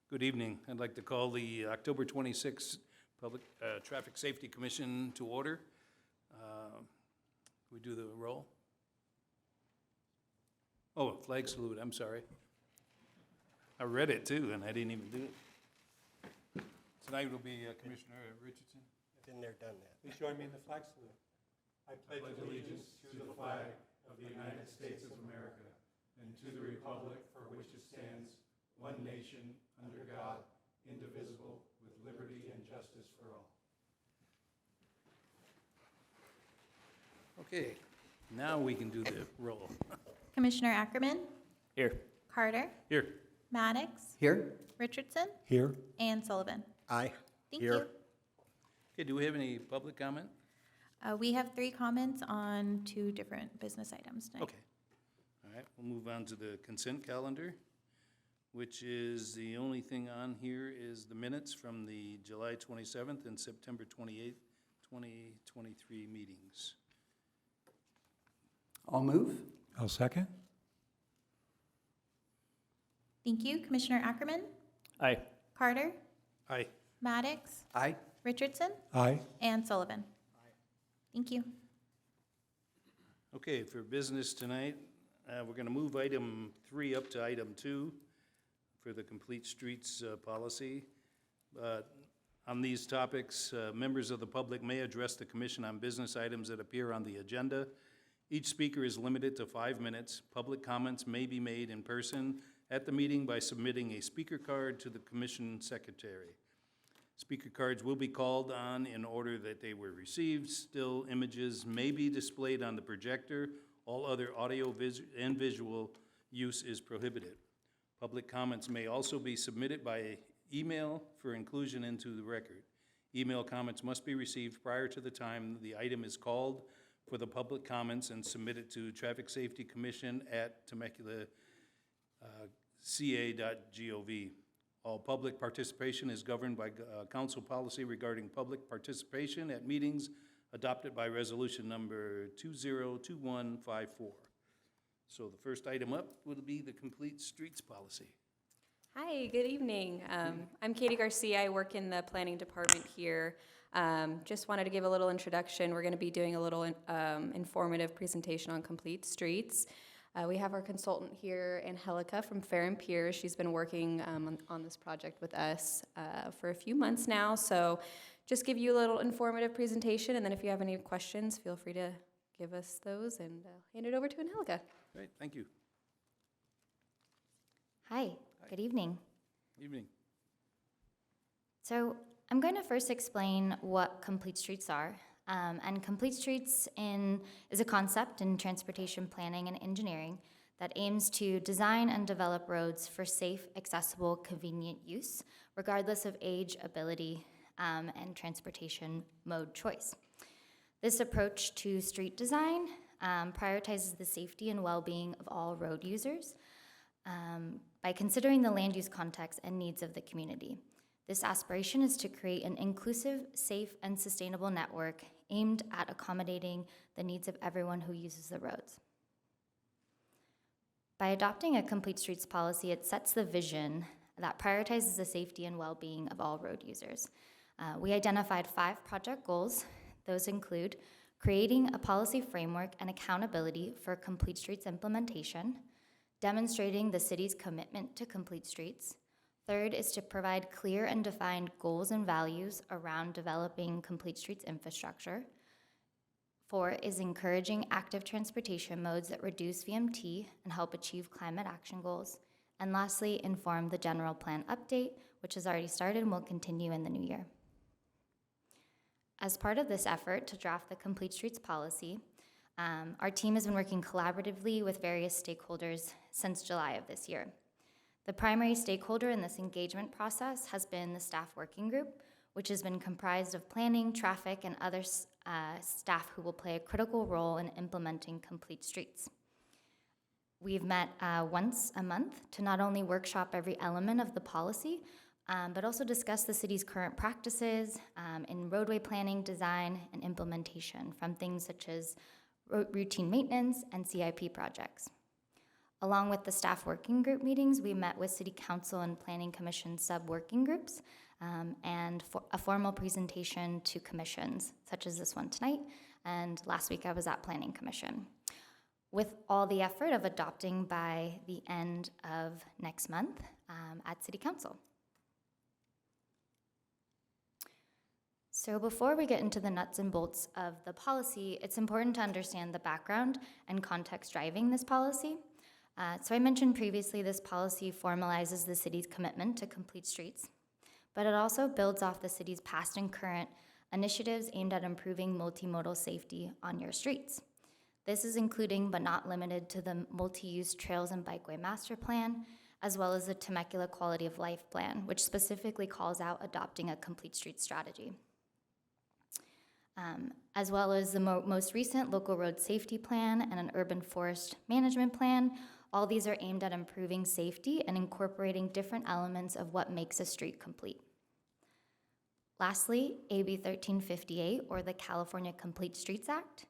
Good evening. I'd like to call the October 26th Public Traffic Safety Commission to order. We do the roll? Oh, flag salute, I'm sorry. I read it too, and I didn't even do it. Tonight will be Commissioner Richardson. Been there, done that. Please join me in the flag salute. I pledge allegiance to the flag of the United States of America and to the republic for which it stands, one nation, under God, indivisible, with liberty and justice for all. Okay, now we can do the roll. Commissioner Ackerman, Here. Carter, Here. Maddox, Here? Richardson, Here. and Sullivan. Aye. Thank Here. you. Okay, do we have any public comment? We have 3 comments on 2 different business items tonight. Okay. All right, we'll move on to the consent calendar, which is the only thing on here is the minutes from the July 27th and September 28th, 2023 meetings. I'll move. I'll second. Thank you. Commissioner Ackerman, Aye. Carter, Aye. Maddox, Aye. Richardson, Aye. and Sullivan. Thank you. Okay, for business tonight, we're going to move item 3 up to item 2 for the Complete Streets policy. On these topics, members of the public may address the commission on business items that appear on the agenda. Each speaker is limited to 5 minutes. Public comments may be made in person at the meeting by submitting a speaker card to the commission secretary. Speaker cards will be called on in order that they were received. Still images may be displayed on the projector. All other audio and visual use is prohibited. Public comments may also be submitted by email for inclusion into the record. Email comments must be received prior to the time the item is called for the public comments and submitted to Traffic Safety Commission at Temecula ca.gov. All public participation is governed by council policy regarding public participation at meetings adopted by resolution number 202154. So the first item up will be the Complete Streets policy. Hi, good evening. I'm Katie Garcia. I work in the planning department here. Just wanted to give a little introduction. We're going to be doing a little informative presentation on Complete Streets. We have our consultant here, Angelica from Fair and Pier. She's been working on this project with us for a few months now. So just give you a little informative presentation, and then if you have any questions, feel free to give us those, and hand it over to Angelica. Great, thank you. Hi, good evening. Evening. So I'm going to first explain what complete streets are. And complete streets is a concept in transportation planning and engineering that aims to design and develop roads for safe, accessible, convenient use, regardless of age, ability, and transportation mode choice. This approach to street design prioritizes the safety and well-being of all road users by considering the land use context and needs of the community. This aspiration is to create an inclusive, safe, and sustainable network aimed at accommodating the needs of everyone who uses the roads. By adopting a complete streets policy, it sets the vision that prioritizes the safety and well-being of all road users. We identified 5 project goals. Those include creating a policy framework and accountability for complete streets implementation, demonstrating the city's commitment to complete streets. Third is to provide clear and defined goals and values around developing complete streets infrastructure. 4 is encouraging active transportation modes that reduce VMT and help achieve climate action goals. And lastly, inform the general plan update, which has already started and will continue in the new year. As part of this effort to draft the Complete Streets policy, our team has been working collaboratively with various stakeholders since July of this year. The primary stakeholder in this engagement process has been the staff working group, which has been comprised of planning, traffic, and other staff who will play a critical role in implementing complete streets. We've met once a month to not only workshop every element of the policy, but also discuss the city's current practices in roadway planning, design, and implementation, from things such as routine maintenance and CIP projects. Along with the staff working group meetings, we met with City Council and Planning Commission sub-working groups and for a formal presentation to commissions, such as this one tonight, and last week I was at Planning Commission. With all the effort of adopting by the end of next month at City Council. So before we get into the nuts and bolts of the policy, it's important to understand the background and context driving this policy. So I mentioned previously this policy formalizes the city's commitment to complete streets, but it also builds off the city's past and current initiatives aimed at improving multimodal safety on your streets. This is including but not limited to the multi-use trails and bikeway master plan, as well as the Temecula quality of life plan, which specifically calls out adopting a complete street strategy. As well as the most recent local road safety plan and an urban forest management plan. All these are aimed at improving safety and incorporating different elements of what makes a street complete. Lastly, AB 1358, or the California Complete Streets Act,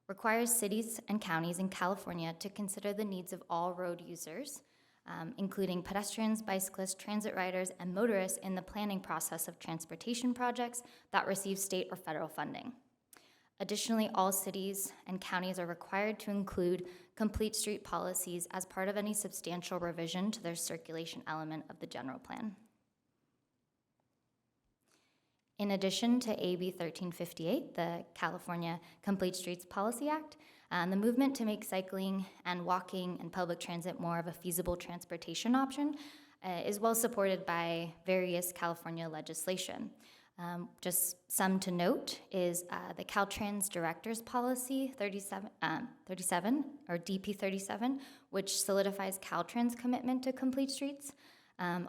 requires cities and counties in California to consider the needs of all road users, including pedestrians, bicyclists, transit riders, and motorists in the planning process of transportation projects that receive state or federal funding. Additionally, all cities and counties are required to include complete street policies as part of any substantial revision to their circulation element of the general plan. In addition to AB 1358, the California Complete Streets Policy Act, the movement to make cycling and walking and public transit more of a feasible transportation option is well supported by various California legislation. Just some to note is the Caltrans Directors Policy 37, or DP 37, which solidifies Caltrans' commitment to complete streets.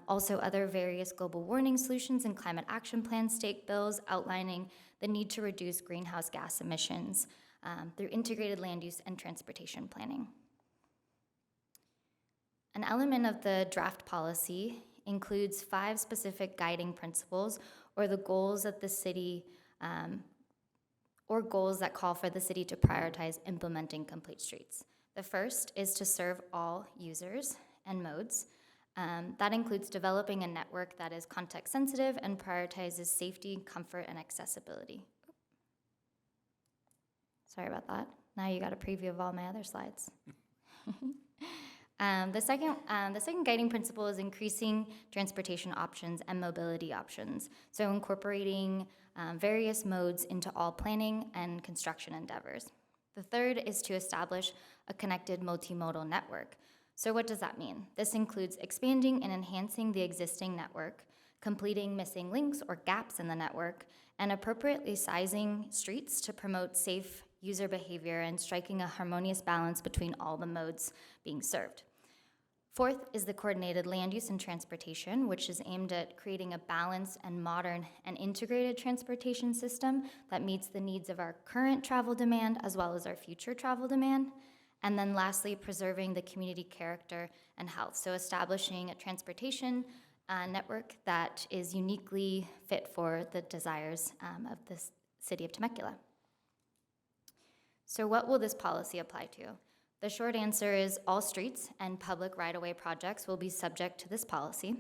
Also other various global warning solutions and climate action plan state bills outlining the need to reduce greenhouse gas emissions through integrated land use and transportation planning. An element of the draft policy includes 5 specific guiding principles or the goals that the city, or goals that call for the city to prioritize implementing complete streets. The first is to serve all users and modes. That includes developing a network that is context sensitive and prioritizes safety, comfort, and accessibility. Sorry about that. Now you got a preview of all my other slides. The second guiding principle is increasing transportation options and mobility options. So incorporating various modes into all planning and construction endeavors. The third is to establish a connected multimodal network. So what does that mean? This includes expanding and enhancing the existing network, completing missing links or gaps in the network, and appropriately sizing streets to promote safe user behavior and striking a harmonious balance between all the modes being served. Fourth is the coordinated land use and transportation, which is aimed at creating a balanced and modern and integrated transportation system that meets the needs of our current travel demand as well as our future travel demand. And then lastly, preserving the community character and health. So establishing a transportation network that is uniquely fit for the desires of the city of Temecula. So what will this policy apply to? The short answer is all streets and public right-of-way projects will be subject to this policy.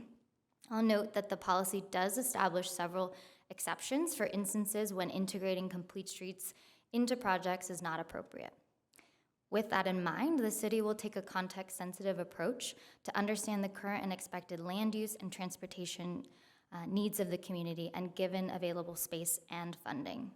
I'll note that the policy does establish several exceptions for instances when integrating complete streets into projects is not appropriate. With that in mind, the city will take a context-sensitive approach to understand the current and expected land use and transportation needs of the community and given available space and funding.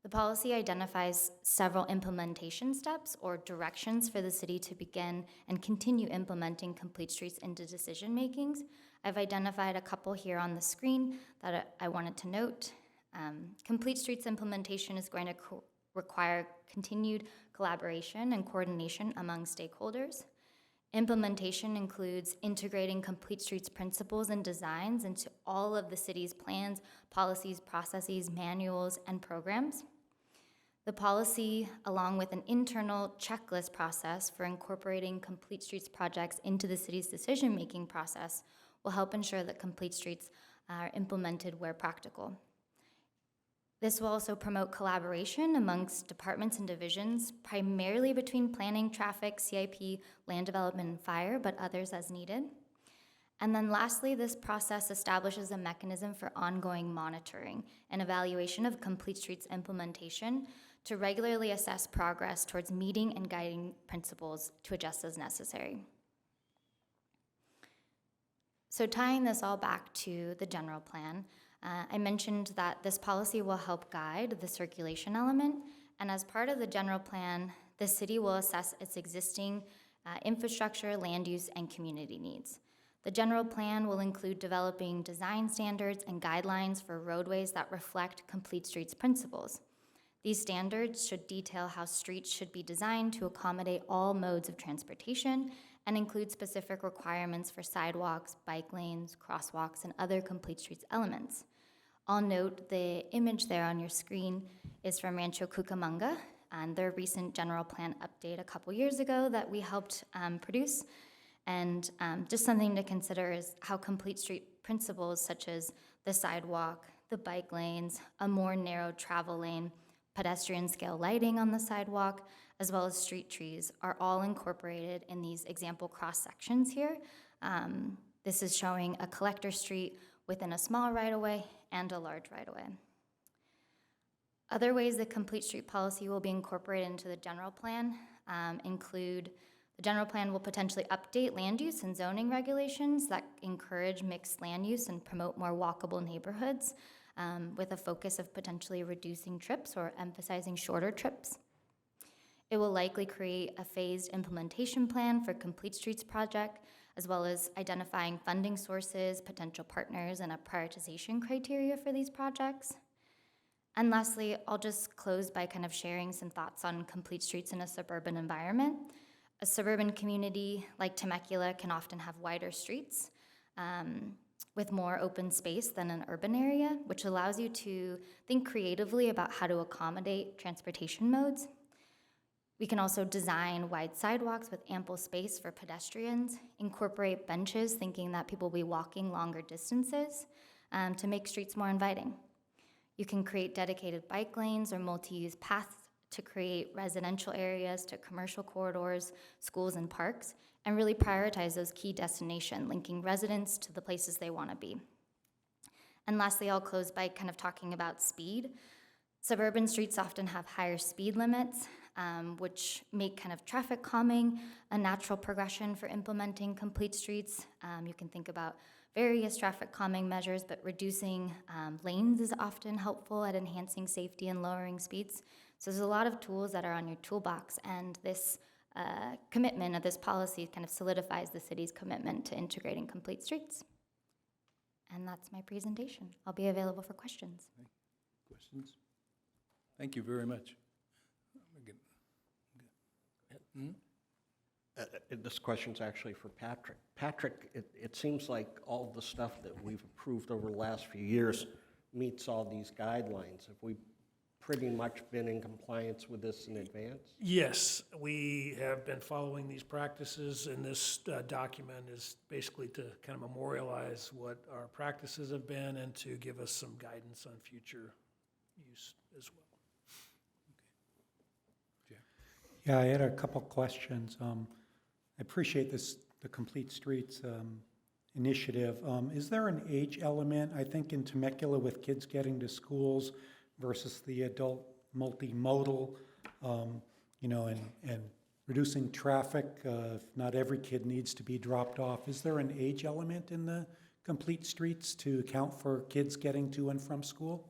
The policy identifies several implementation steps or directions for the city to begin and continue implementing complete streets into decision makings. I've identified a couple here on the screen that I wanted to note. Complete streets implementation is going to require continued collaboration and coordination among stakeholders. Implementation includes integrating complete streets principles and designs into all of the city's plans, policies, processes, manuals, and programs. The policy, along with an internal checklist process for incorporating complete streets projects into the city's decision-making process, will help ensure that complete streets are implemented where practical. This will also promote collaboration amongst departments and divisions, primarily between planning, traffic, CIP, land development, and fire, but others as needed. And then lastly, this process establishes a mechanism for ongoing monitoring and evaluation of Complete Streets implementation to regularly assess progress towards meeting and guiding principles to adjust as necessary. So tying this all back to the general plan, I mentioned that this policy will help guide the circulation element, and as part of the general plan, the city will assess its existing infrastructure, land use, and community needs. The general plan will include developing design standards and guidelines for roadways that reflect Complete Streets principles. These standards should detail how streets should be designed to accommodate all modes of transportation and include specific requirements for sidewalks, bike lanes, crosswalks, and other Complete Streets elements. I'll note the image there on your screen is from Rancho Cucamonga and their recent general plan update a couple years ago that we helped produce. And just something to consider is how Complete Street principles such as the sidewalk, the bike lanes, a more narrow travel lane, pedestrian scale lighting on the sidewalk, as well as street trees are all incorporated in these example cross sections here. This is showing a collector street within a small right-of-way and a large right-of-way. Other ways the Complete Street policy will be incorporated into the general plan include the general plan will potentially update land use and zoning regulations that encourage mixed land use and promote more walkable neighborhoods with a focus of potentially reducing trips or emphasizing shorter trips. It will likely create a phased implementation plan for Complete Streets project, as well as identifying funding sources, potential partners, and a prioritization criteria for these projects. And lastly, I'll just close by kind of sharing some thoughts on Complete Streets in a suburban environment. A suburban community like Temecula can often have wider streets with more open space than an urban area, which allows you to think creatively about how to accommodate transportation modes. We can also design wide sidewalks with ample space for pedestrians, incorporate benches, thinking that people will be walking longer distances to make streets more inviting. You can create dedicated bike lanes or multi-use paths to create residential areas to commercial corridors, schools, and parks, and really prioritize those key destinations, linking residents to the places they want to be. And lastly, I'll close by kind of talking about speed. Suburban streets often have higher speed limits, which make kind of traffic calming a natural progression for implementing Complete Streets. You can think about various traffic calming measures, but reducing lanes is often helpful at enhancing safety and lowering speeds. So there's a lot of tools that are on your toolbox, and this commitment of this policy kind of solidifies the city's commitment to integrating Complete Streets. And that's my presentation. I'll be available for questions. Questions? Thank you very much. This question's actually for Patrick. Patrick, it seems like all the stuff that we've approved over the last few years meets all these guidelines. Have we pretty much been in compliance with this in advance? Yes, we have been following these practices, and this document is basically to kind of memorialize what our practices have been and to give us some guidance on future use as well. Yeah, I had a couple questions. I appreciate the Complete Streets initiative. Is there an age element, I think in Temecula with kids getting to schools versus the adult multimodal, and reducing traffic, if not every kid needs to be dropped off. Is there an age element in the Complete Streets to account for kids getting to and from school?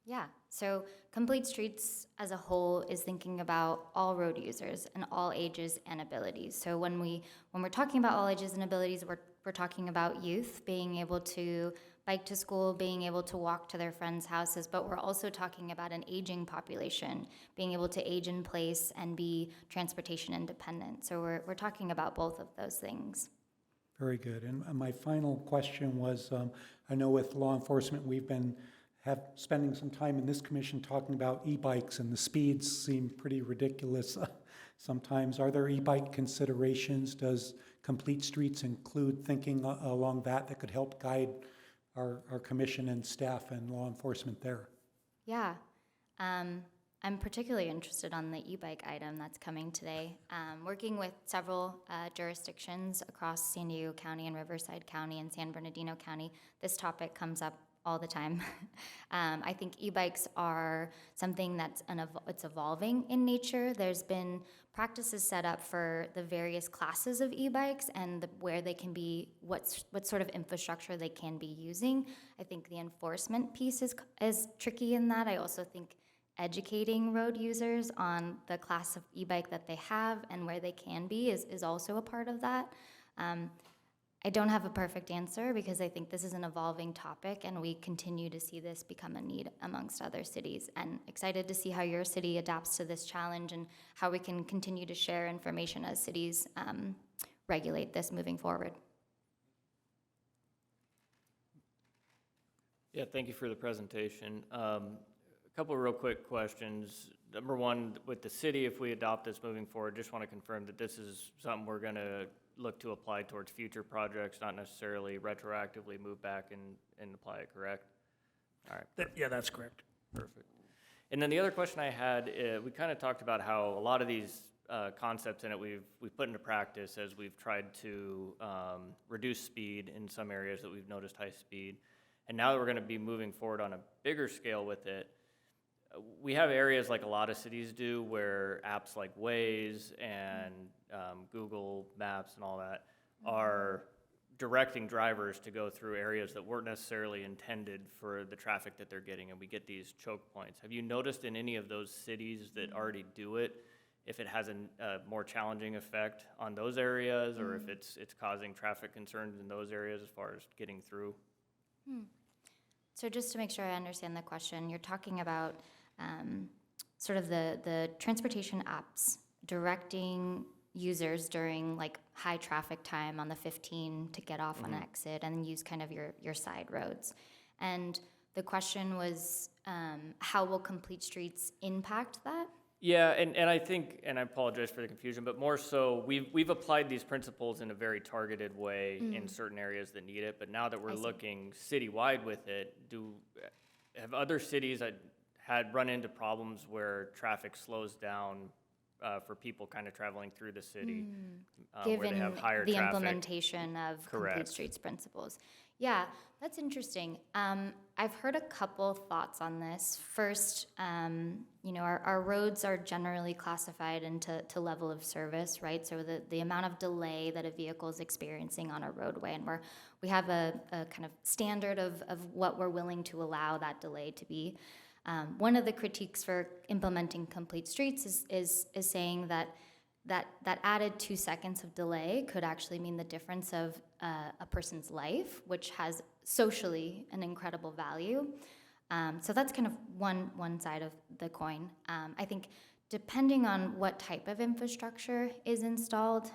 Yeah, so Complete Streets as a whole is thinking about all road users and all ages and abilities. So when we're talking about all ages and abilities, we're talking about youth being able to bike to school, being able to walk to their friends' houses, but we're also talking about an aging population, being able to age in place and be transportation independent. So we're talking about both of those things. Very good. And my final question was, I know with law enforcement, we've been spending some time in this commission talking about e-bikes, and the speeds seem pretty ridiculous sometimes. Are there e-bike considerations? Does Complete Streets include thinking along that could help guide our commission and staff and law enforcement there? Yeah. I'm particularly interested on the e-bike item that's coming today. Working with several jurisdictions across San Diego County and Riverside County and San Bernardino County, this topic comes up all the time. I think e-bikes are something that's it's evolving in nature. There's been practices set up for the various classes of e-bikes and where they can be, what sort of infrastructure they can be using. I think the enforcement piece is tricky in that. I also think educating road users on the class of e-bike that they have and where they can be is also a part of that. I don't have a perfect answer because I think this is an evolving topic and we continue to see this become a need amongst other cities. And excited to see how your city adapts to this challenge and how we can continue to share information as cities regulate this moving forward. Yeah, thank you for the presentation. A couple of real quick questions. Number one, with the city, if we adopt this moving forward, just want to confirm that this is something we're going to look to apply towards future projects, not necessarily retroactively move back and apply it, correct? All right. Yeah, that's correct. Perfect. And then the other question I had, we kind of talked about how a lot of these concepts in it we've put into practice as we've tried to reduce speed in some areas that we've noticed high speed. And now that we're going to be moving forward on a bigger scale with it, we have areas like a lot of cities do where apps like Waze and Google Maps and all that are directing drivers to go through areas that weren't necessarily intended for the traffic that they're getting, and we get these choke points. Have you noticed in any of those cities that already do it, if it has a more challenging effect on those areas, or if it's causing traffic concerns in those areas as far as getting through? So just to make sure I understand the question, you're talking about sort of the transportation apps directing users during like high traffic time on the 15 to get off on an exit and use kind of your side roads. And the question was, how will complete streets impact that? Yeah, and I think, and I apologize for the confusion, but more so, we've applied these principles in a very targeted way in certain areas that need it, but now that we're looking citywide with it, have other cities had run into problems where traffic slows down for people kind of traveling through the city, where they have higher the traffic? implementation of Correct. complete streets principles. Yeah, that's interesting. I've heard a couple thoughts on this. First, our roads are generally classified into level of service, right? So the amount of delay that a vehicle is experiencing on a roadway, and we have a kind of standard of what we're willing to allow that delay to be. One of the critiques for implementing complete streets is saying that added 2 seconds of delay could actually mean the difference of a person's life, which has socially an incredible value. So that's kind of one side of the coin. I think depending on what type of infrastructure is installed,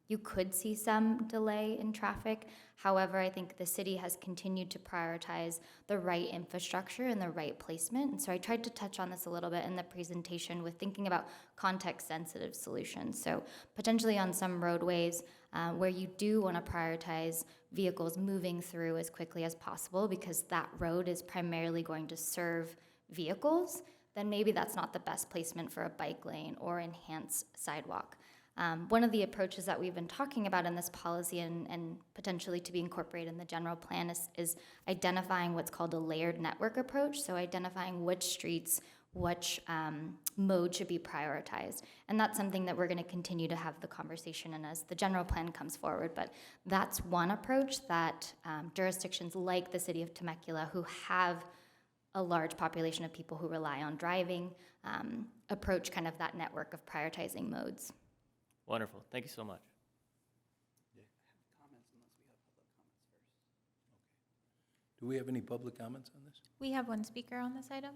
you could see some delay in traffic. However, I think the city has continued to prioritize the right infrastructure and the right placement. And so I tried to touch on this a little bit in the presentation with thinking about context-sensitive solutions. So potentially on some roadways where you do want to prioritize vehicles moving through as quickly as possible because that road is primarily going to serve vehicles, then maybe that's not the best placement for a bike lane or enhanced sidewalk. One of the approaches that we've been talking about in this policy and potentially to be incorporated in the general plan is identifying what's called a layered network approach, so identifying which streets, which mode should be prioritized. And that's something that we're going to continue to have the conversation in as the general plan comes forward. But that's one approach that jurisdictions like the city of Temecula, who have a large population of people who rely on driving, approach kind of that network of prioritizing modes. Wonderful. Thank you so much. Do we have any public comments on this? We have one speaker on this item.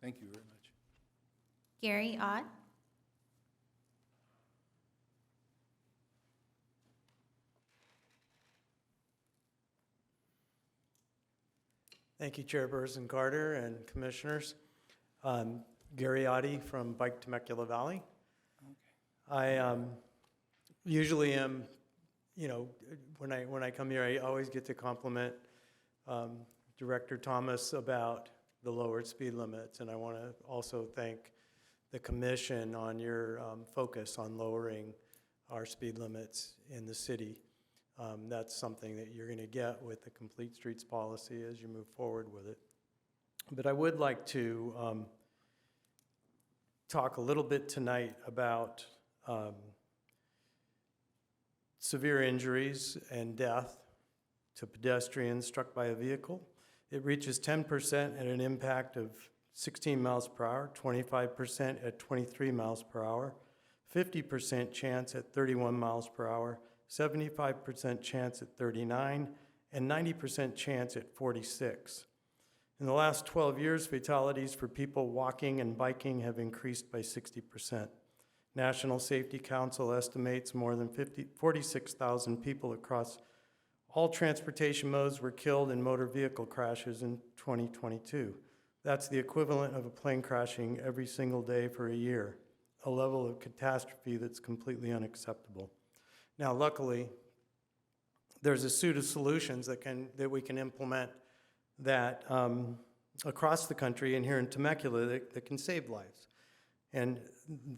Thank you very much. Gary Ott. Thank you, Chairperson Carter and Commissioners. Gary Oddie from Bike Temecula Valley. Okay. I usually am, when I come here, I always get to compliment Director Thomas about the lowered speed limits, and I want to also thank the commission on your focus on lowering our speed limits in the city. That's something that you're going to get with the Complete Streets policy as you move forward with it. But I would like to talk a little bit tonight about severe injuries and death to pedestrians struck by a vehicle. It reaches 10% at an impact of 16 miles per hour, 25% at 23 miles per hour, 50% chance at 31 miles per hour, 75% chance at 39, and 90% chance at 46. In the last 12 years, fatalities for people walking and biking have increased by 60%. National Safety Council estimates more than 46,000 people across all transportation modes were killed in motor vehicle crashes in 2022. That's the equivalent of a plane crashing every single day for a year, a level of catastrophe that's completely unacceptable. Now, luckily, there's a suite of solutions that we can implement that across the country and here in Temecula that can save lives. And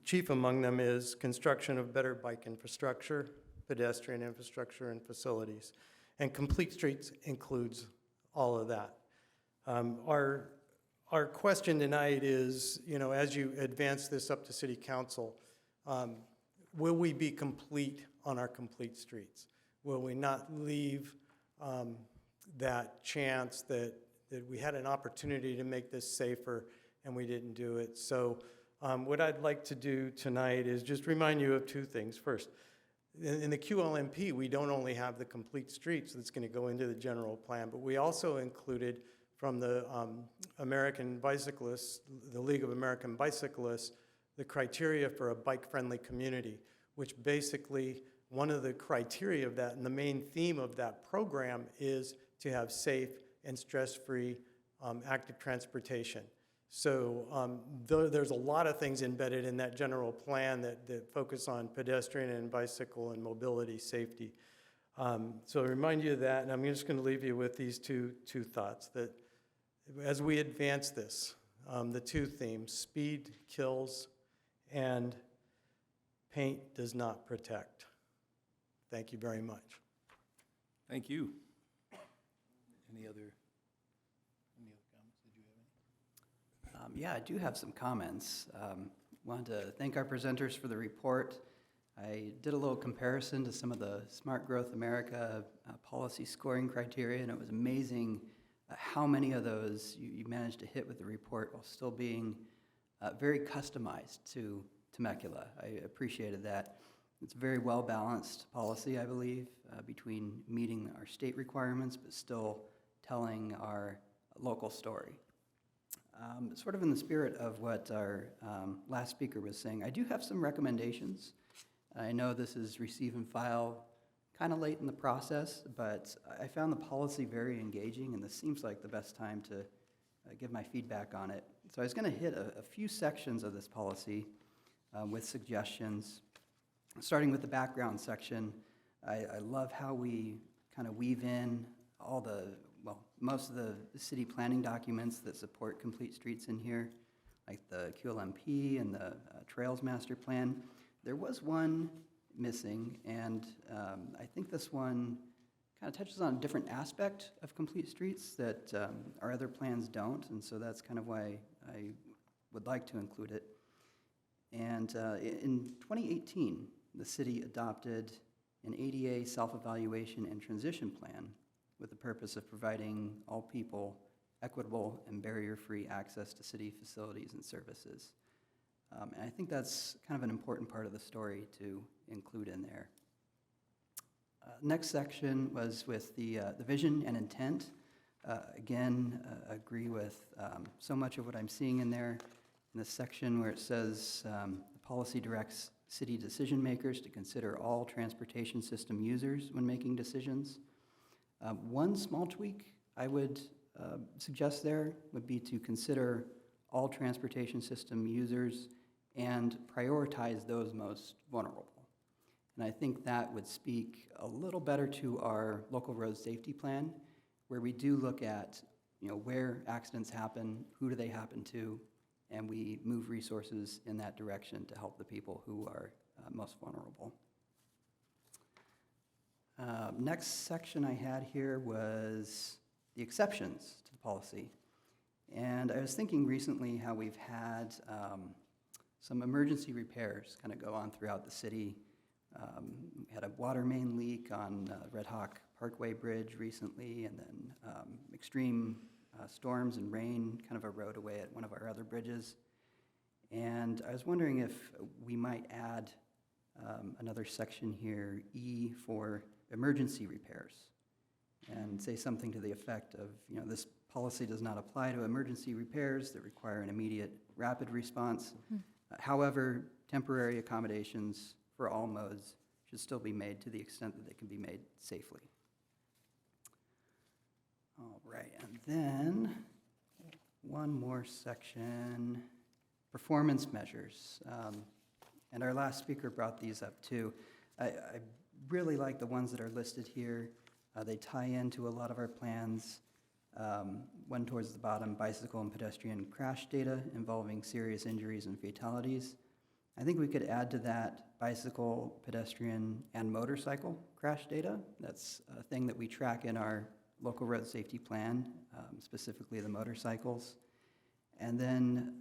chief among them is construction of better bike infrastructure, pedestrian infrastructure, and facilities. And Complete Streets includes all of that. Our question tonight is, as you advance this up to City Council, will we be complete on our Complete Streets? Will we not leave that chance that we had an opportunity to make this safer and we didn't do it? So what I'd like to do tonight is just remind you of two things. First, in the QLMP, we don't only have the Complete Streets that's going to go into the general plan, but we also included from the American Bicyclists, the League of American Bicyclists, the criteria for a bike-friendly community, which basically one of the criteria of that and the main theme of that program is to have safe and stress-free active transportation. So there's a lot of things embedded in that general plan that focus on pedestrian and bicycle and mobility safety. So I remind you of that, and I'm just going to leave you with these two thoughts, that as we advance this, the two themes, speed kills and paint does not protect. Thank you very much. Thank you. Any other comments? Did you have any? Yeah, I do have some comments. Wanted to thank our presenters for the report. I did a little comparison to some of the Smart Growth America policy scoring criteria, and it was amazing how many of those you managed to hit with the report while still being very customized to Temecula. I appreciated that. It's a very well-balanced policy, I believe, between meeting our state requirements but still telling our local story. Sort of in the spirit of what our last speaker was saying, I do have some recommendations. I know this is receive and file kind of late in the process, but I found the policy very engaging, and this seems like the best time to give my feedback on it. So I was going to hit a few sections of this policy with suggestions. Starting with the background section, I love how we kind of weave in all most of the city planning documents that support Complete Streets in here, like the QLMP and the Trails Master Plan. There was one missing, and I think this one kind of touches on a different aspect of Complete Streets that our other plans don't, and so that's kind of why I would like to include it. And in 2018, the city adopted an ADA self-evaluation and transition plan with the purpose of providing all people equitable and barrier-free access to city facilities and services. And I think that's kind of an important part of the story to include in there. Next section was with the vision and intent. Again, agree with so much of what I'm seeing in there. In this section where it says the policy directs city decision makers to consider all transportation system users when making decisions. One small tweak I would suggest there would be to consider all transportation system users and prioritize those most vulnerable. And I think that would speak a little better to our local road safety plan, where we do look at, where accidents happen, who do they happen to, and we move resources in that direction to help the people who are most vulnerable. Next section I had here was the exceptions to the policy. And I was thinking recently how we've had some emergency repairs kind of go on throughout the city. We had a water main leak on Red Hawk Parkway Bridge recently, and then extreme storms and rain kind of erode away at one of our other bridges. And I was wondering if we might add another section here, E, for emergency repairs, and say something to the effect of, this policy does not apply to emergency repairs that require an immediate rapid response. However, temporary accommodations for all modes should still be made to the extent that they can be made safely. All right, and then one more section, performance measures. And our last speaker brought these up too. I really like the ones that are listed here. They tie into a lot of our plans. One towards the bottom, bicycle and pedestrian crash data involving serious injuries and fatalities. I think we could add to that bicycle, pedestrian, and motorcycle crash data. That's a thing that we track in our local road safety plan, specifically the motorcycles. And then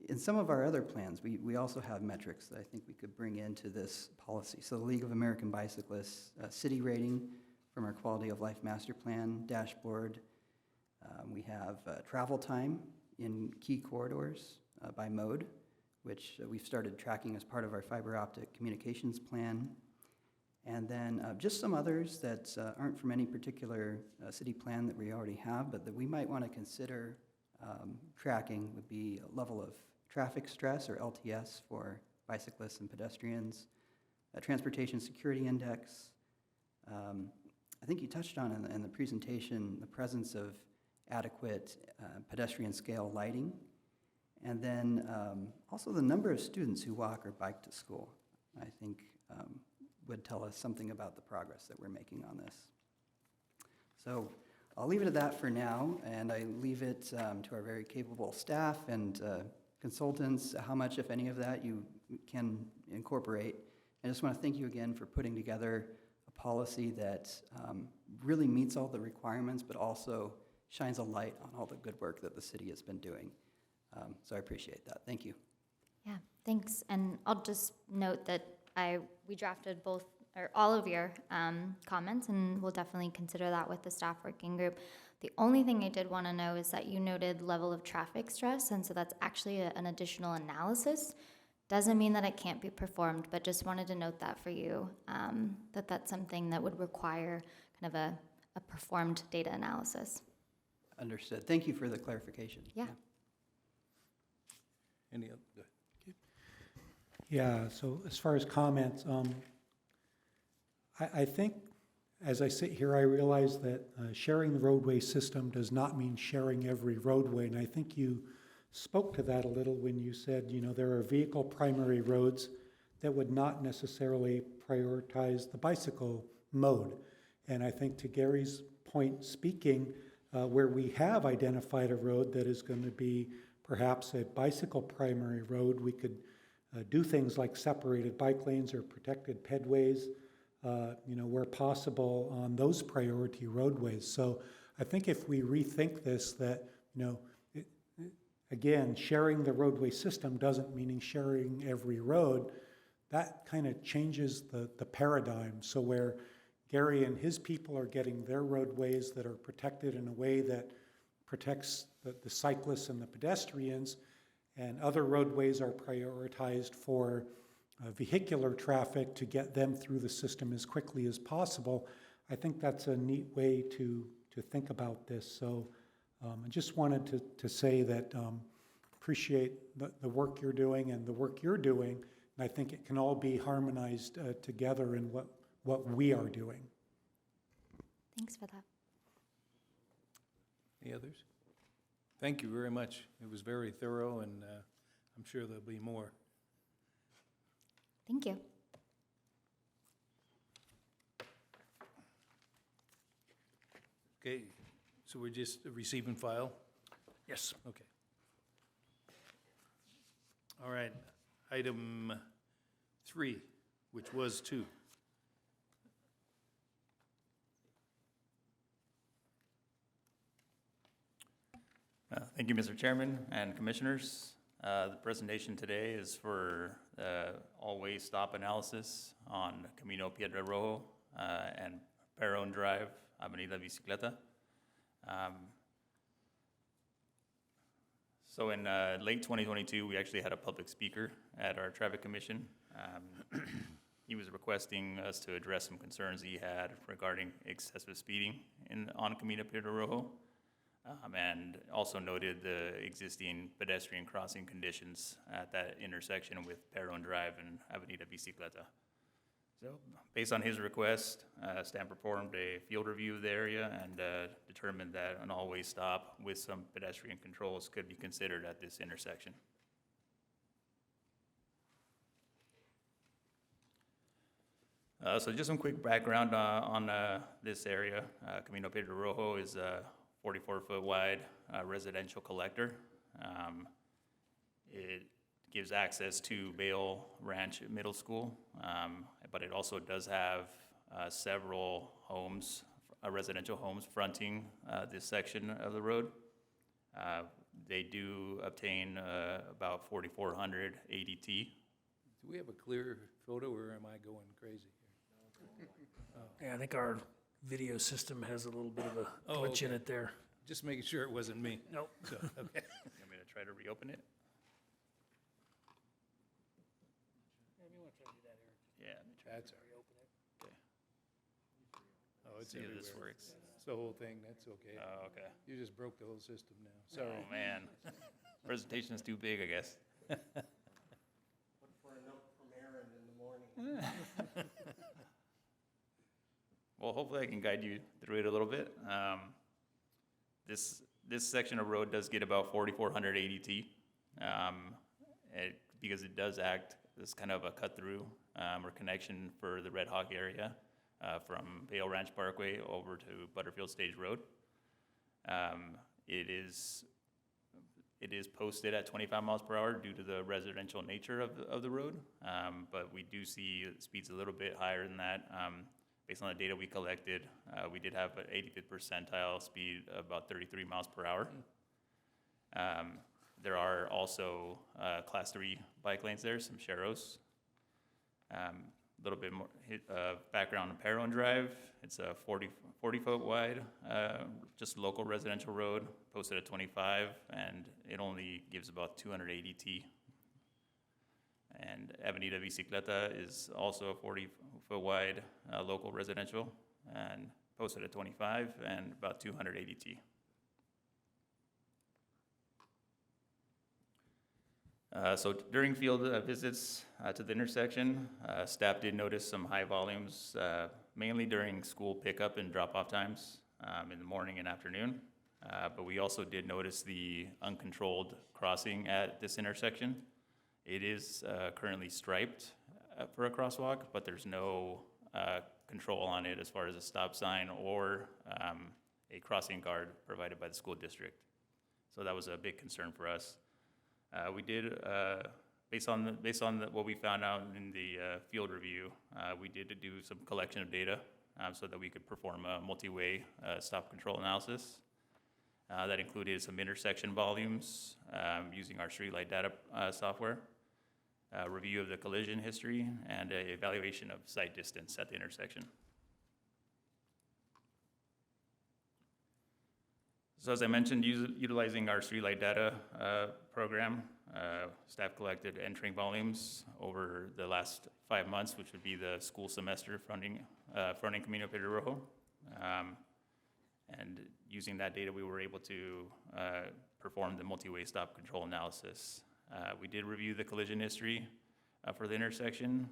in some of our other plans, we also have metrics that I think we could bring into this policy. So the League of American Bicyclists city rating from our Quality of Life Master Plan dashboard. We have travel time in key corridors by mode, which we've started tracking as part of our fiber optic communications plan. And then just some others that aren't from any particular city plan that we already have, but that we might want to consider tracking would be a level of traffic stress, or LTS, for bicyclists and pedestrians, a transportation security index. I think you touched on in the presentation the presence of adequate pedestrian scale lighting, and then also the number of students who walk or bike to school, I think would tell us something about the progress that we're making on this. So I'll leave it at that for now, and I leave it to our very capable staff and consultants, how much, if any of that, you can incorporate. I just want to thank you again for putting together a policy that really meets all the requirements, but also shines a light on all the good work that the city has been doing. So I appreciate that. Thank you. Yeah, thanks. And I'll just note that we drafted both or all of your comments, and we'll definitely consider that with the staff working group. The only thing I did want to know is that you noted level of traffic stress, and so that's actually an additional analysis. Doesn't mean that it can't be performed, but just wanted to note that for you, that that's something that would require kind of a performed data analysis. Understood. Thank you for the clarification. Yeah. Any other? Go ahead. Yeah, so as far as comments, I think as I sit here, I realize that sharing the roadway system does not mean sharing every roadway, and I think you spoke to that a little when you said, there are vehicle primary roads that would not necessarily prioritize the bicycle mode. And I think to Gary's point speaking, where we have identified a road that is going to be perhaps a bicycle primary road, we could do things like separated bike lanes or protected pedways, where possible on those priority roadways. So I think if we rethink this, that, again, sharing the roadway system doesn't mean sharing every road. That kind of changes the paradigm. So where Gary and his people are getting their roadways that are protected in a way that protects the cyclists and the pedestrians, and other roadways are prioritized for vehicular traffic to get them through the system as quickly as possible. I think that's a neat way to think about this. So I just wanted to say that appreciate the work you're doing and the work you're doing, and I think it can all be harmonized together in what we are doing. Thanks for that. Any others? Thank you very much. It was very thorough, and I'm sure there'll be more. Thank you. Okay, so we're just receiving file? Yes. Okay. All right, item 3, which was 2. Thank you, Mr. Chairman and Commissioners. The presentation today is for all-way stop analysis on Camino Piedra Rojo and Perón Drive, Avenida Bicicleta. So in late 2022, we actually had a public speaker at our traffic commission. He was requesting us to address some concerns he had regarding excessive speeding on Camino Piedra Rojo. And also noted the existing pedestrian crossing conditions at that intersection with Perón Drive and Avenida Bicicleta. So, based on his request, staff performed a field review of the area and determined that an all-way stop with some pedestrian controls could be considered at this intersection. So just some quick background on this area. Camino Piedra Rojo is 44-foot wide residential collector. It gives access to Bale Ranch Middle School, but it also does have several homes, residential homes fronting this section of the road. They do obtain about 4,400 ADT. Do we have a clear photo, or am I going crazy here? Yeah, I think our video system has a little bit of a Oh, glitch in okay. it there. Just making sure it wasn't me. Nope. So, okay. You want me to try to reopen it? Yeah, let me try. That's all right. Okay. Oh, it's See if everywhere. this works. It's the whole thing, that's okay. Oh, okay. You just broke the whole system now, sorry. Oh, man. Presentation is too big, I guess. Look for a note from Aaron in the morning. Well, hopefully I can guide you through it a little bit. This section of road does get about 4,400 ADT, because it does act as kind of a cut-through or connection for the Red Hawk area from Bale Ranch Parkway over to Butterfield Stage Road. It is posted at 25 miles per hour due to the residential nature of the road, but we do see speeds a little bit higher than that. Based on the data we collected, we did have an 85th percentile speed of about 33 miles per hour. There are also class 3 bike lanes there, some Sharrows. A little bit more background on Perón Drive. It's a 40-foot wide, just local residential road, posted at 25, and it only gives about 200 ADT. And Avenida Bicicleta is also a 40-foot wide local residential and posted at 25 and about 200 ADT. So during field visits to the intersection, staff did notice some high volumes, mainly during school pickup and drop-off times in the morning and afternoon. But we also did notice the uncontrolled crossing at this intersection. It is currently striped for a crosswalk, but there's no control on it as far as a stop sign or a crossing guard provided by the school district. So that was a big concern for us. We did, based on what we found out in the field review, we did do some collection of data so that we could perform a multi-way stop control analysis. That included some intersection volumes using our streetlight data software, review of the collision history, and an evaluation of sight distance at the intersection. So as I mentioned, utilizing our streetlight data program, staff collected entering volumes over the last 5 months, which would be the school semester fronting Camino Piedra Rojo. And using that data, we were able to perform the multi-way stop control analysis. We did review the collision history for the intersection.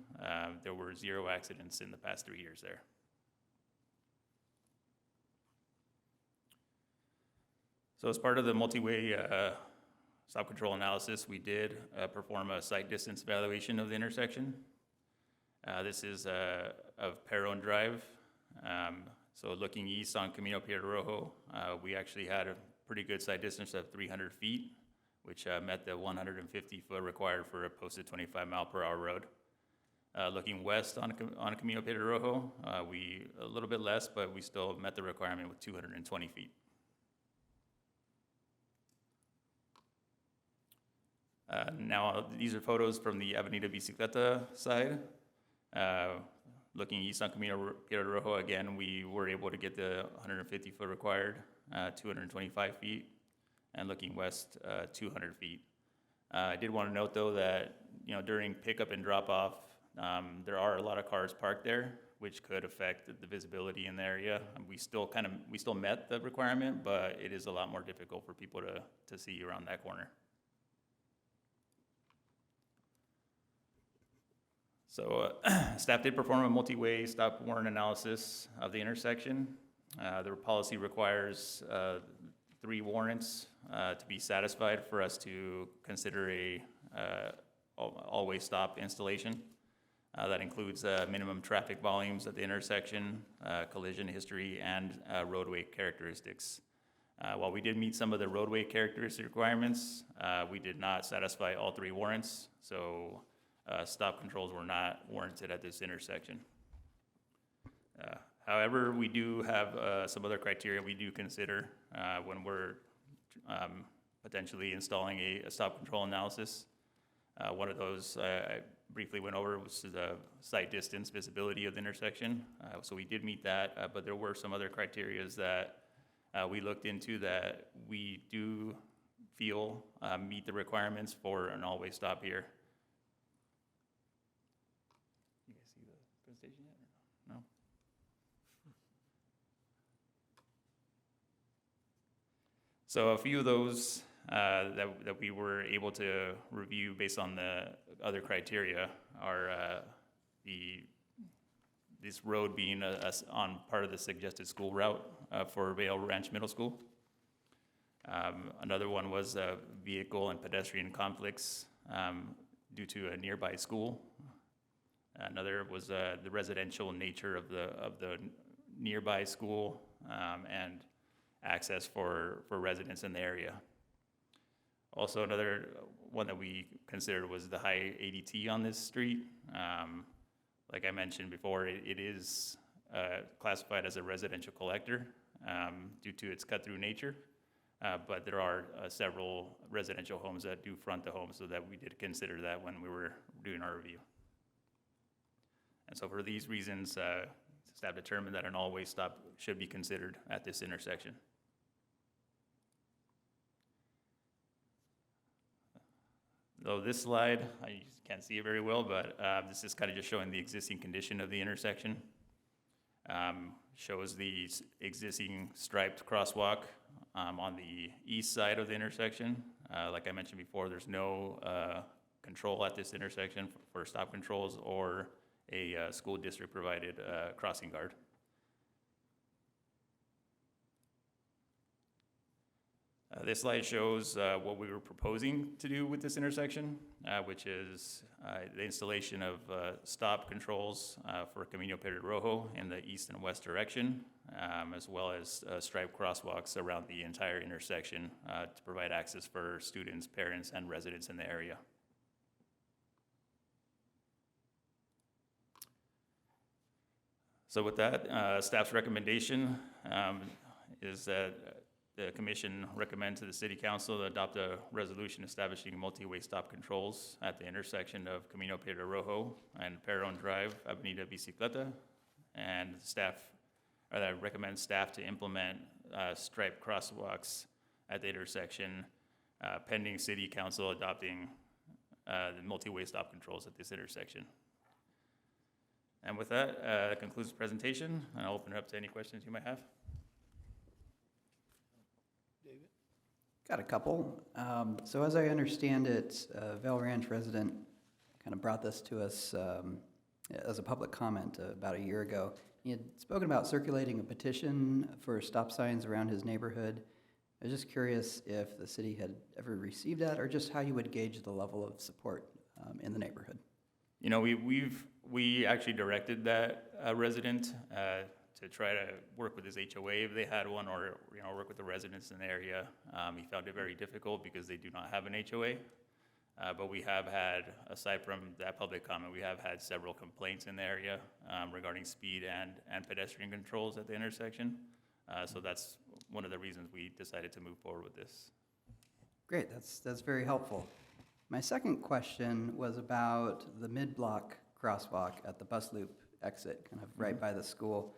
There were 0 accidents in the past 3 years there. So as part of the multi-way stop control analysis, we did perform a sight distance evaluation of the intersection. This is of Perón Drive. So looking east on Camino Piedra Rojo, we actually had a pretty good sight distance of 300 feet, which met the 150-foot required for a posted 25-mile-per-hour road. Looking west on Camino Piedra Rojo, we a little bit less, but we still met the requirement with 220 feet. Now, these are photos from the Avenida Bicicleta side. Looking east on Camino Piedra Rojo, again, we were able to get the 150-foot required, 225 feet, and looking west, 200 feet. I did want to note, though, that during pickup and drop-off, there are a lot of cars parked there, which could affect the visibility in the area. We still met the requirement, but it is a lot more difficult for people to see around that corner. So staff did perform a multi-way stop warrant analysis of the intersection. The policy requires 3 warrants to be satisfied for us to consider a all-way stop installation. That includes minimum traffic volumes at the intersection, collision history, and roadway characteristics. While we did meet some of the roadway characteristic requirements, we did not satisfy all 3 warrants, so stop controls were not warranted at this intersection. However, we do have some other criteria we do consider when we're potentially installing a stop control analysis. One of those I briefly went over was the sight distance visibility of the intersection. So we did meet that, but there were some other criteria that we looked into that we do feel meet the requirements for an all-way stop here. You guys see the presentation yet? Or no? So a few of those that we were able to review based on the other criteria are this road being on part of the suggested school route for Vail Ranch Middle School. Another one was vehicle and pedestrian conflicts due to a nearby school. Another was the residential nature of the nearby school and access for residents in the area. Also, another one that we considered was the high ADT on this street. Like I mentioned before, it is classified as a residential collector due to its cut-through nature, but there are several residential homes that do front the home, so that we did consider that when we were doing our review. And so for these reasons, staff determined that an all-way stop should be considered at this intersection. Though this slide, I can't see it very well, but this is kind of just showing the existing condition of the intersection. Shows the existing striped crosswalk on the east side of the intersection. Like I mentioned before, there's no control at this intersection for stop controls or a school district provided crossing guard. This slide shows what we were proposing to do with this intersection, which is the installation of stop controls for Camino Piedra Rojo in the east and west direction, as well as striped crosswalks around the entire intersection to provide access for students, parents, and residents in the area. So with that, staff's recommendation is that the commission recommend to the city council to adopt a resolution establishing multi-way stop controls at the intersection of Camino Piedra Rojo and Perron Drive, Avenida Bicicleta, and recommend staff to implement striped crosswalks at the intersection pending city council adopting the multi-way stop controls at this intersection. And with that, that concludes the presentation, and I'll open it up to any questions you might have. Got a couple. So as I understand it, Vail Ranch resident kind of brought this to us as a public comment about a year ago. He had spoken about circulating a petition for stop signs around his neighborhood. I was just curious if the city had ever received that, or just how you would gauge the level of support in the neighborhood. You know, we actually directed that resident to try to work with his HOA if they had one, or, you know, work with the residents in the area. He found it very difficult because they do not have an HOA. But we have had, aside from that public comment, we have had several complaints in the area regarding speed and pedestrian controls at the intersection. So that's one of the reasons we decided to move forward with this. Great, that's very helpful. My second question was about the mid-block crosswalk at the bus loop exit, kind of right by the school.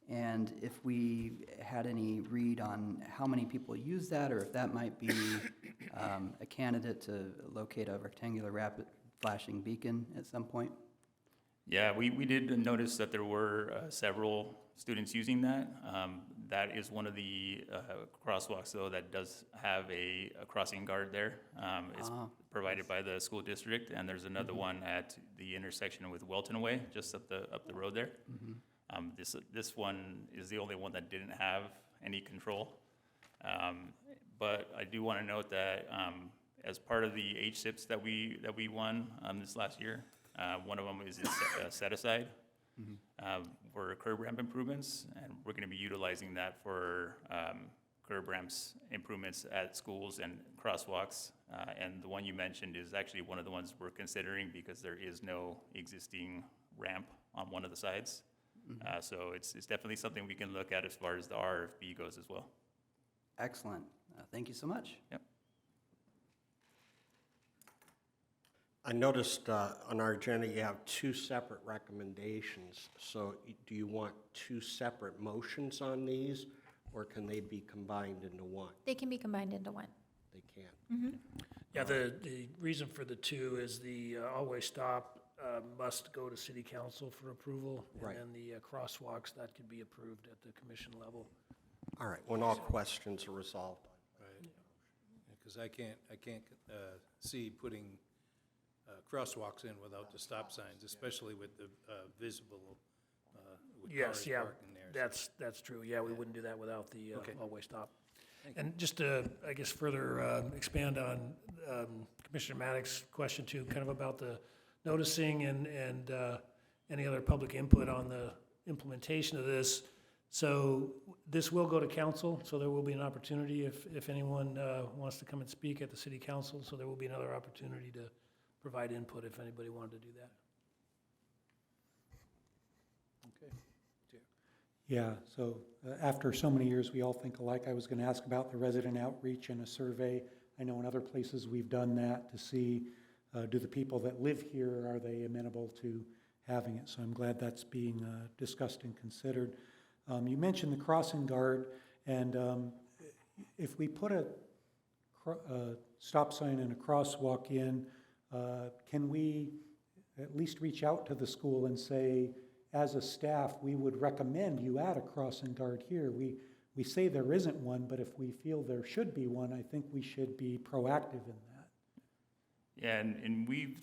And if we had any read on how many people use that, or if that might be a candidate to locate a rectangular rapid flashing beacon at some point? Yeah, we did notice that there were several students using that. That is one of the crosswalks, though, that does have a crossing guard there. It's provided by the school district, and there's another one at the intersection with Welton Way, just up the road there. This one is the only one that didn't have any control. But I do want to note that as part of the HSIPs that we won this last year, one of them is set aside for curb ramp improvements, and we're going to be utilizing that for curb ramps improvements at schools and crosswalks. And the one you mentioned is actually one of the ones we're considering because there is no existing ramp on one of the sides. So it's definitely something we can look at as far as the RFP goes as well. Excellent. Thank you so much. Yep. I noticed on our agenda you have two separate recommendations. So do you want two separate motions on these, or can they be combined into one? They can be combined into one. They can. Yeah, the reason for the two is the all-way stop must go to city council for approval. Right. And then the crosswalks, that could be approved at the commission level. All right, when all questions are resolved. Right. Because I can't see putting crosswalks in without the stop signs, especially with the visible, with cars Yes, yeah, parking there. that's true. Yeah, we wouldn't do that without the Okay. all-way stop. And just to, I guess, further expand on Commissioner Maddox's question too, kind of about the noticing and any other public input on the implementation of this. So this will go to council, so there will be an opportunity if anyone wants to come and speak at the city council. So there will be another opportunity to provide input if anybody wanted to do that. Okay. Yeah, so after so many years, we all think alike. I was going to ask about the resident outreach and a survey. I know in other places we've done that to see, do the people that live here, are they amenable to having it? So I'm glad that's being discussed and considered. You mentioned the crossing guard, and if we put a stop sign and a crosswalk in, can we at least reach out to the school and say, as a staff, we would recommend you add a crossing guard here? We say there isn't one, but if we feel there should be one, I think we should be proactive in that. Yeah, and we've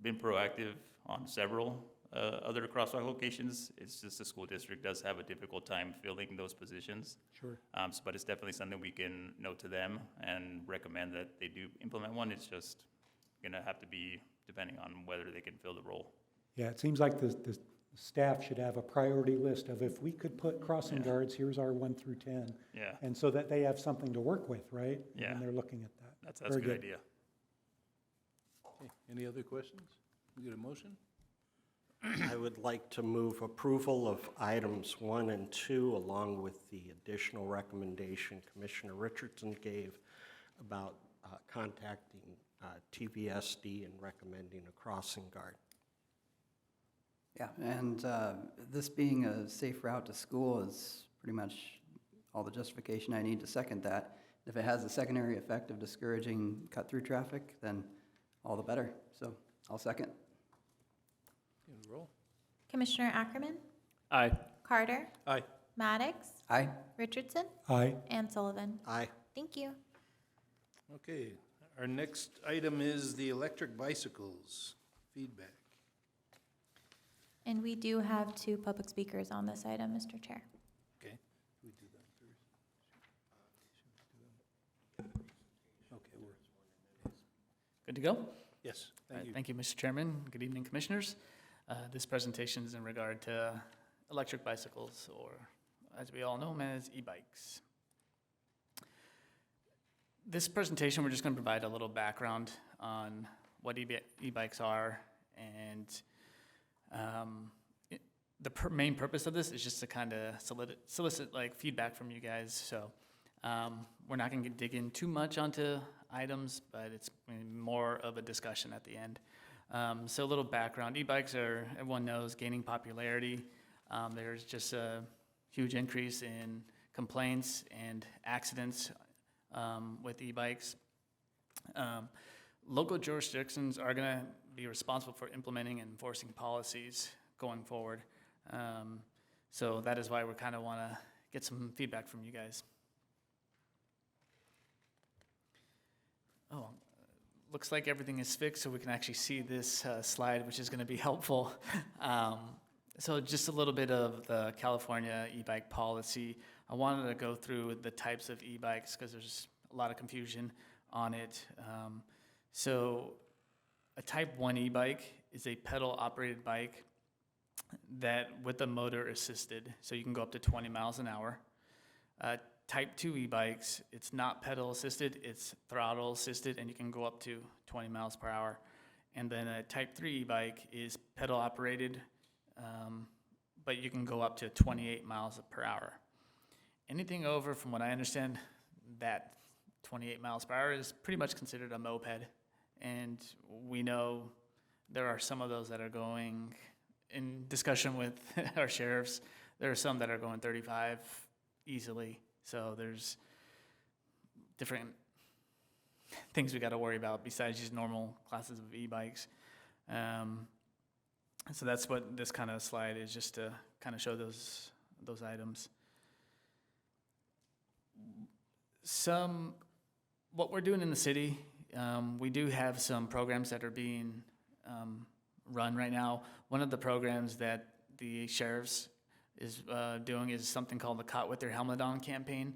been proactive on several other crosswalk locations. It's just the school district does have a difficult time filling those positions. Sure. But it's definitely something we can note to them and recommend that they do implement one. It's just gonna have to be depending on whether they can fill the role. Yeah, it seems like the staff should have a priority list of if we could put crossing guards, here's our 1 through 10. Yeah, And so that they have something to work with, right? Yeah. And they're looking at that. that's a Very good idea. Okay. Any other questions? We get a motion? I would like to move approval of items 1 and 2, along with the additional recommendation Commissioner Richardson gave about contacting TVSD and recommending a crossing guard. Yeah, and this being a safe route to school is pretty much all the justification I need to second that. If it has the secondary effect of discouraging cut-through traffic, then all the better. So I'll second. Okay, roll. Commissioner Ackerman, Aye. Carter, Aye. Maddox, Aye. Richardson, Aye. and Sullivan. Aye. Thank you. Okay, our next item is the electric bicycles feedback. And we do have 2 public speakers on this item, Mr. Chair. Okay, we do that first. Okay, Good to go? yes, All right, thank you. thank you, Mr. Chairman. Good evening, Commissioners. This presentation is in regard to electric bicycles, or as we all know them as e-bikes. This presentation, we're just going to provide a little background on what e-bikes are, and the main purpose of this is just to kind of solicit like feedback from you guys. So we're not going to dig in too much onto items, but it's more of a discussion at the end. So a little background. E-bikes are, everyone knows, gaining popularity. There's just a huge increase in complaints and accidents with e-bikes. Local jurisdictions are going to be responsible for implementing and enforcing policies going forward. So that is why we kind of want to get some feedback from you guys. Oh, looks like everything is fixed, so we can actually see this slide, which is going to be helpful. So just a little bit of the California e-bike policy. I wanted to go through the types of e-bikes because there's a lot of confusion on it. So a type 1 e-bike is a pedal-operated bike that with a motor assisted, so you can go up to 20 miles an hour. Type 2 e-bikes, it's not pedal assisted, it's throttle assisted, and you can go up to 20 miles per hour. And then a type 3 e-bike is pedal operated, but you can go up to 28 miles per hour. Anything over, from what I understand, that 28 miles per hour is pretty much considered a moped. And we know there are some of those that are going, in discussion with our sheriffs, there are some that are going 35 easily. So there's different things we got to worry about besides just normal classes of e-bikes. So that's what this kind of slide is, just to kind of show those items. What we're doing in the city, we do have some programs that are being run right now. One of the programs that the sheriffs is doing is something called the Caught with Their Helmet On campaign.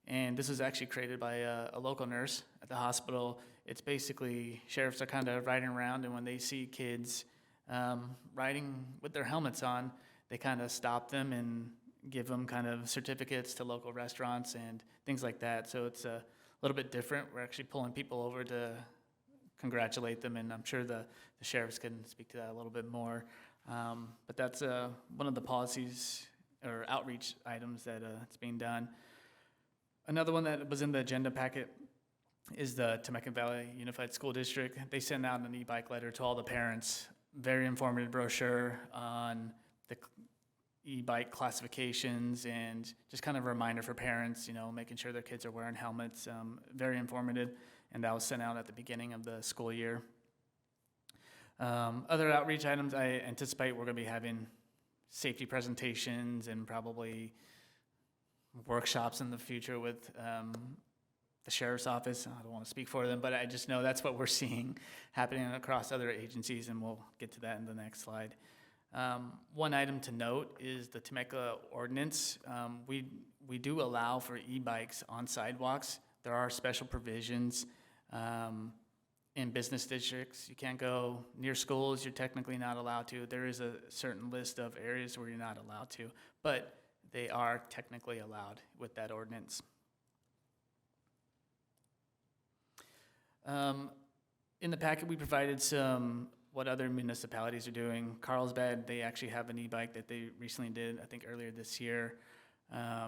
And this was actually created by a local nurse at the hospital. It's basically, sheriffs are kind of riding around, and when they see kids riding with their helmets on, they kind of stop them and give them kind of certificates to local restaurants and things like that. So it's a little bit different. We're actually pulling people over to congratulate them, and I'm sure the sheriffs can speak to that a little bit more. But that's one of the policies or outreach items that it's being done. Another one that was in the agenda packet is the Temecula Valley Unified School District. They sent out an e-bike letter to all the parents, very informative brochure on the e-bike classifications and just kind of a reminder for parents, making sure their kids are wearing helmets. Very informative, and that was sent out at the beginning of the school year. Other outreach items, I anticipate we're going to be having safety presentations and probably workshops in the future with the sheriff's office. I don't want to speak for them, but I just know that's what we're seeing happening across other agencies, and we'll get to that in the next slide. One item to note is the Temecula ordinance. We do allow for e-bikes on sidewalks. There are special provisions in business districts. You can't go near schools. You're technically not allowed to. There is a certain list of areas where you're not allowed to, but they are technically allowed with that ordinance. In the packet, we provided what other municipalities are doing. Carlsbad, they actually have an e-bike that they recently did, I think earlier this year. I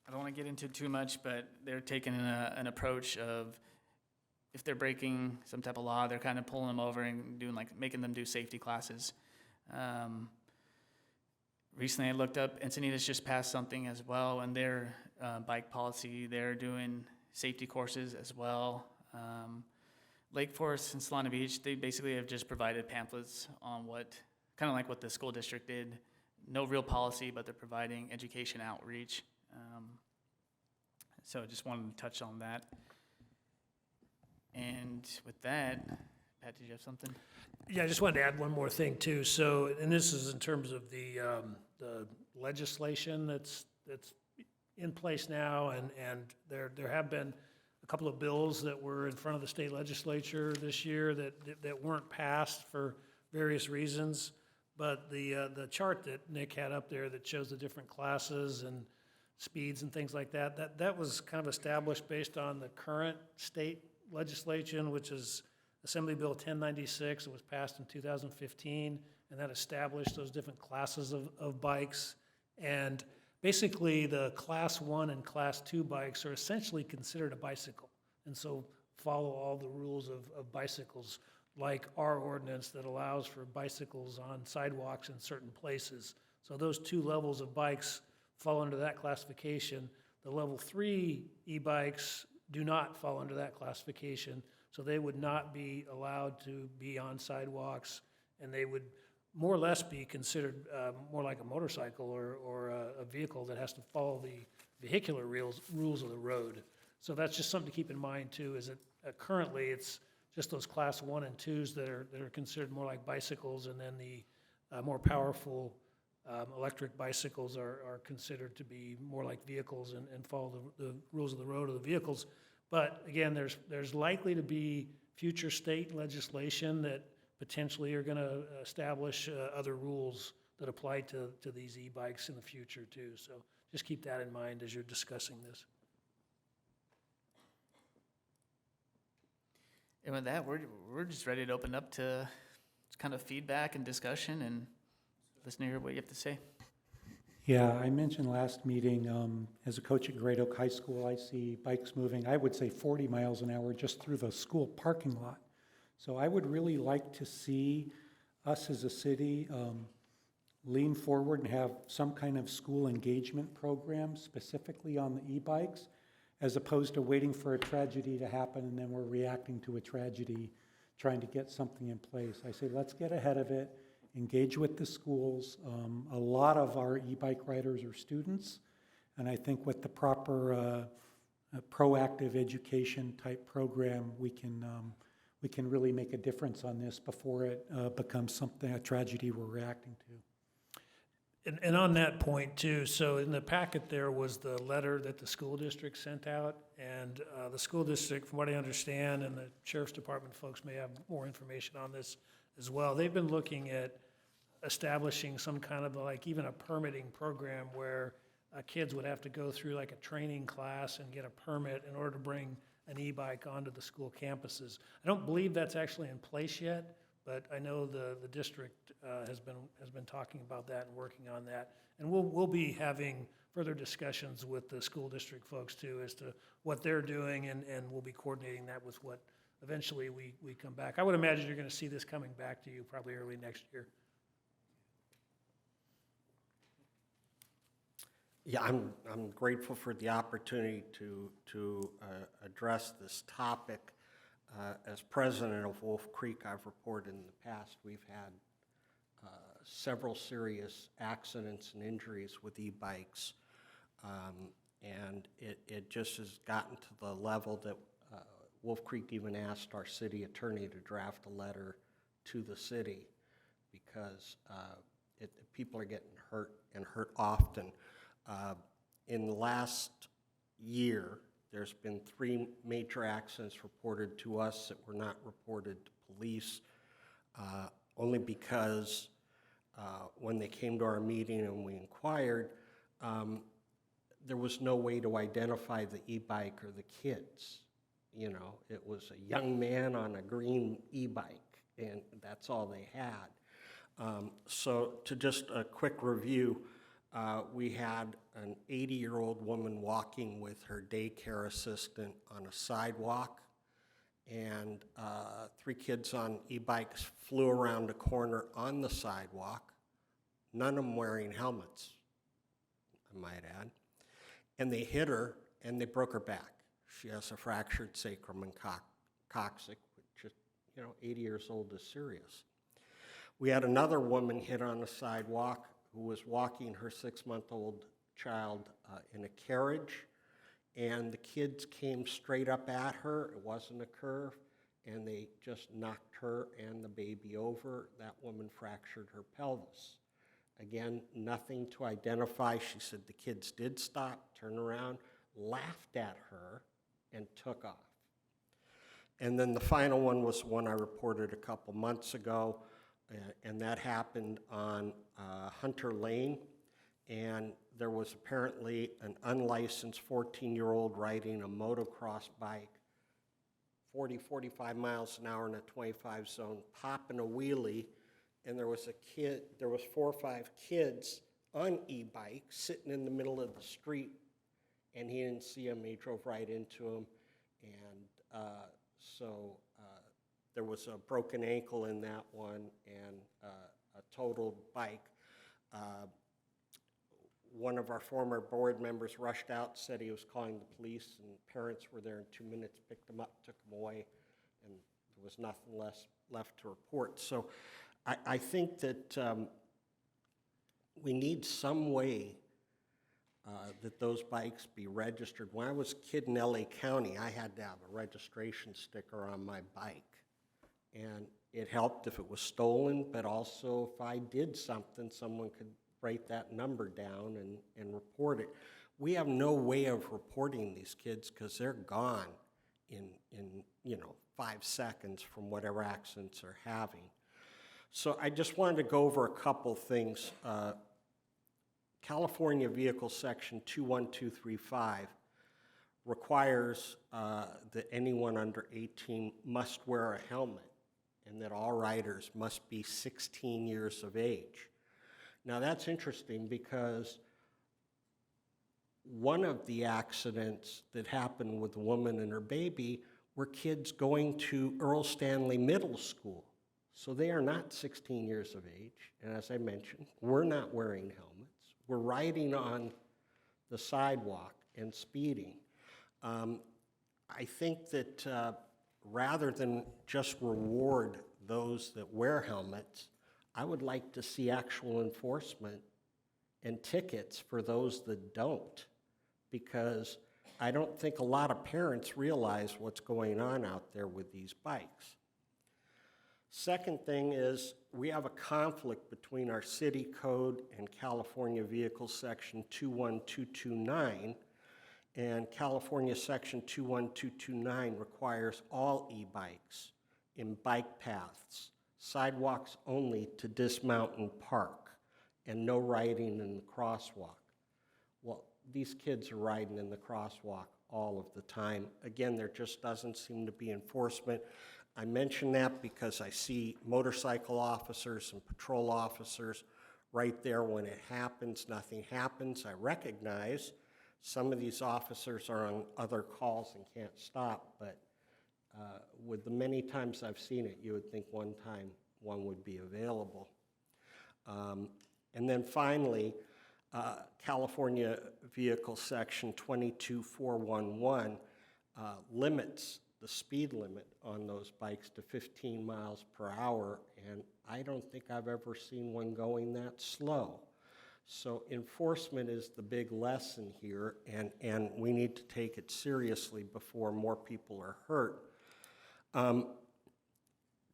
don't want to get into too much, but they're taking an approach of, if they're breaking some type of law, they're kind of pulling them over and making them do safety classes. Recently, I looked up, Encinitas just passed something as well, and their bike policy, they're doing safety courses as well. Lake Forest and Solana Beach, they basically have just provided pamphlets on kind of like what the school district did. No real policy, but they're providing education outreach. So I just wanted to touch on that. And with that, Pat, did you have something? Yeah, I just wanted to add one more thing too. So, and this is in terms of the legislation that's in place now, and there have been a couple of bills that were in front of the state legislature this year that weren't passed for various reasons. but the chart that Nick had up there that shows the different classes and speeds and things like that, that was kind of established based on the current state legislation, which is Assembly Bill 1096. It was passed in 2015, and that established those different classes of bikes. And basically, the Class 1 and Class 2 bikes are essentially considered a bicycle, and so follow all the rules of bicycles, like our ordinance that allows for bicycles on sidewalks in certain places. So those two levels of bikes fall under that classification. The level 3 e-bikes do not fall under that classification, so they would not be allowed to be on sidewalks, and they would more or less be considered more like a motorcycle or a vehicle that has to follow the vehicular rules of the road. So that's just something to keep in mind too, is that currently it's just those Class 1 and 2s that are considered more like bicycles, and then the more powerful electric bicycles are considered to be more like vehicles and follow the rules of the road of the vehicles. But again, there's likely to be future state legislation that potentially are going to establish other rules that apply to these e-bikes in the future too. So just keep that in mind as you're discussing this. And with that, we're just ready to open up to kind of feedback and discussion and listen to hear what you have to say. Yeah, I mentioned last meeting, as a coach at Great Oak High School, I see bikes moving, I would say 40 miles an hour just through the school parking lot. So I would really like to see us as a city lean forward and have some kind of school engagement program specifically on the e-bikes, as opposed to waiting for a tragedy to happen and then we're reacting to a tragedy, trying to get something in place. I say, let's get ahead of it, engage with the schools. A lot of our e-bike riders are students, and I think with the proper proactive education type program, we can really make a difference on this before it becomes something, a tragedy we're reacting to. And on that point too, so in the packet there was the letter that the school district sent out, and the school district, from what I understand, and the sheriff's department folks may have more information on this as well, they've been looking at establishing some kind of like even a permitting program where kids would have to go through like a training class and get a permit in order to bring an e-bike onto the school campuses. I don't believe that's actually in place yet, but I know the district has been talking about that and working on that. And we'll be having further discussions with the school district folks too as to what they're doing, and we'll be coordinating that with what eventually we come back. I would imagine you're going to see this coming back to you probably early next year. Yeah, I'm grateful for the opportunity to address this topic. As president of Wolf Creek, I've reported in the past we've had several serious accidents and injuries with e-bikes, and it just has gotten to the level that Wolf Creek even asked our city attorney to draft a letter to the city because people are getting hurt and hurt often. In the last year, there's been 3 major accidents reported to us that were not reported to police, only because when they came to our meeting and we inquired, there was no way to identify the e-bike or the kids. You know, it was a young man on a green e-bike, and that's all they had. So to just a quick review, we had an 80-year-old woman walking with her daycare assistant on a sidewalk, and 3 kids on e-bikes flew around a corner on the sidewalk, none of them wearing helmets, I might add, and they hit her and they broke her back. She has a fractured sacrum and coccyx, which is, 80 years old is serious. We had another woman hit on the sidewalk who was walking her 6-month-old child in a carriage, and the kids came straight up at her. It wasn't a curve, and they just knocked her and the baby over. That woman fractured her pelvis. Again, nothing to identify. She said the kids did stop, turn around, laughed at her, and took off. And then the final one was one I reported a couple months ago. and that happened on Hunter Lane. And there was apparently an unlicensed 14-year-old riding a motocross bike 40, 45 miles an hour in a 25 zone, popping a wheelie, and there was 4 or 5 kids on e-bikes sitting in the middle of the street, and he didn't see them. He drove right into them, and so there was a broken ankle in that one and a totaled bike. One of our former board members rushed out, said he was calling the police, and parents were there in 2 minutes, picked him up, took him away, and there was nothing left to report. So I think that we need some way that those bikes be registered. When I was a kid in LA County, I had to have a registration sticker on my bike. And it helped if it was stolen, but also if I did something, someone could write that number down and report it. We have no way of reporting these kids because they're gone in 5 seconds from whatever accidents they're having. So I just wanted to go over a couple things. California Vehicle Section 21235 requires that anyone under 18 must wear a helmet, and that all riders must be 16 years of age. Now that's interesting because one of the accidents that happened with a woman and her baby were kids going to Earl Stanley Middle School. So they are not 16 years of age, and as I mentioned, we're not wearing helmets. We're riding on the sidewalk and speeding. I think that rather than just reward those that wear helmets, I would like to see actual enforcement and tickets for those that don't, because I don't think a lot of parents realize what's going on out there with these bikes. Second thing is we have a conflict between our city code and California Vehicle Section 21229, and California Section 21229 requires all e-bikes in bike paths, sidewalks only to dismount and park, and no riding in the crosswalk. Well, these kids are riding in the crosswalk all of the time. Again, there just doesn't seem to be enforcement. I mention that because I see motorcycle officers and patrol officers right there when it happens. Nothing happens. I recognize some of these officers are on other calls and can't stop, but with the many times I've seen it, you would think one time one would be available. And then finally, California Vehicle Section 22411 limits the speed limit on those bikes to 15 miles per hour, and I don't think I've ever seen one going that slow. So enforcement is the big lesson here, and we need to take it seriously before more people are hurt.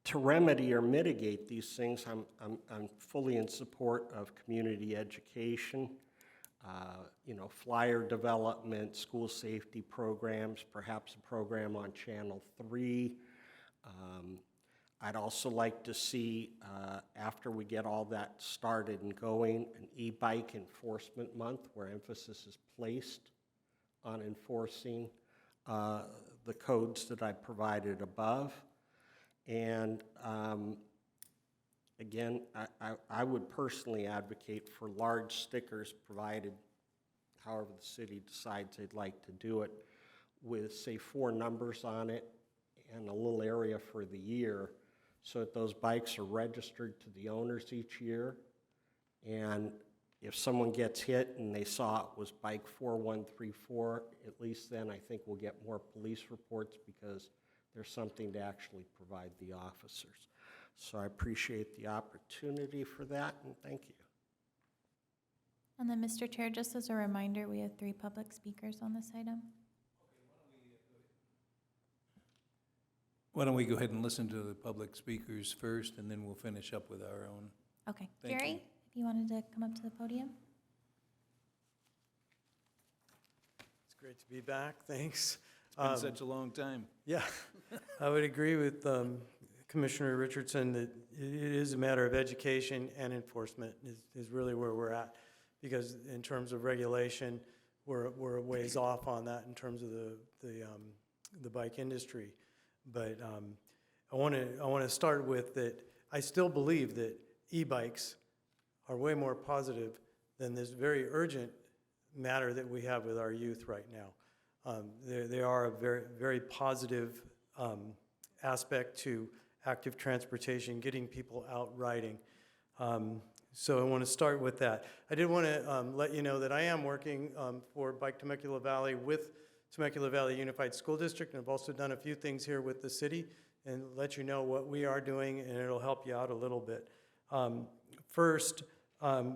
To remedy or mitigate these things, I'm fully in support of community education, flyer development, school safety programs, perhaps a program on Channel 3. I'd also like to see, after we get all that started and going, an e-bike enforcement month where emphasis is placed on enforcing the codes that I provided above. And again, I would personally advocate for large stickers provided, however the city decides they'd like to do it, with, say, 4 numbers on it and a little area for the year, so that those bikes are registered to the owners each year. And if someone gets hit and they saw it was bike 4134, at least then I think we'll get more police reports because there's something to actually provide the officers. So I appreciate the opportunity for that, and thank you. And then, Mr. Chair, just as a reminder, we have 3 public speakers on this item. Why don't we go ahead and listen to the public speakers first, and then we'll finish up with our own. Okay. Thank you. Jerry, if you wanted to come up to the podium. It's great to be back, thanks. It's been such a long time. Yeah, I would agree with Commissioner Richardson, that it is a matter of education and enforcement is really where we're at. Because in terms of regulation, we're a ways off on that in terms of the bike industry. But I want to start with that I still believe that e-bikes are way more positive than this very urgent matter that we have with our youth right now. They are a very, very positive aspect to active transportation, getting people out riding. So I want to start with that. I did want to let you know that I am working for Bike Temecula Valley with Temecula Valley Unified School District, and I've also done a few things here with the city and let you know what we are doing, and it'll help you out a little bit. First,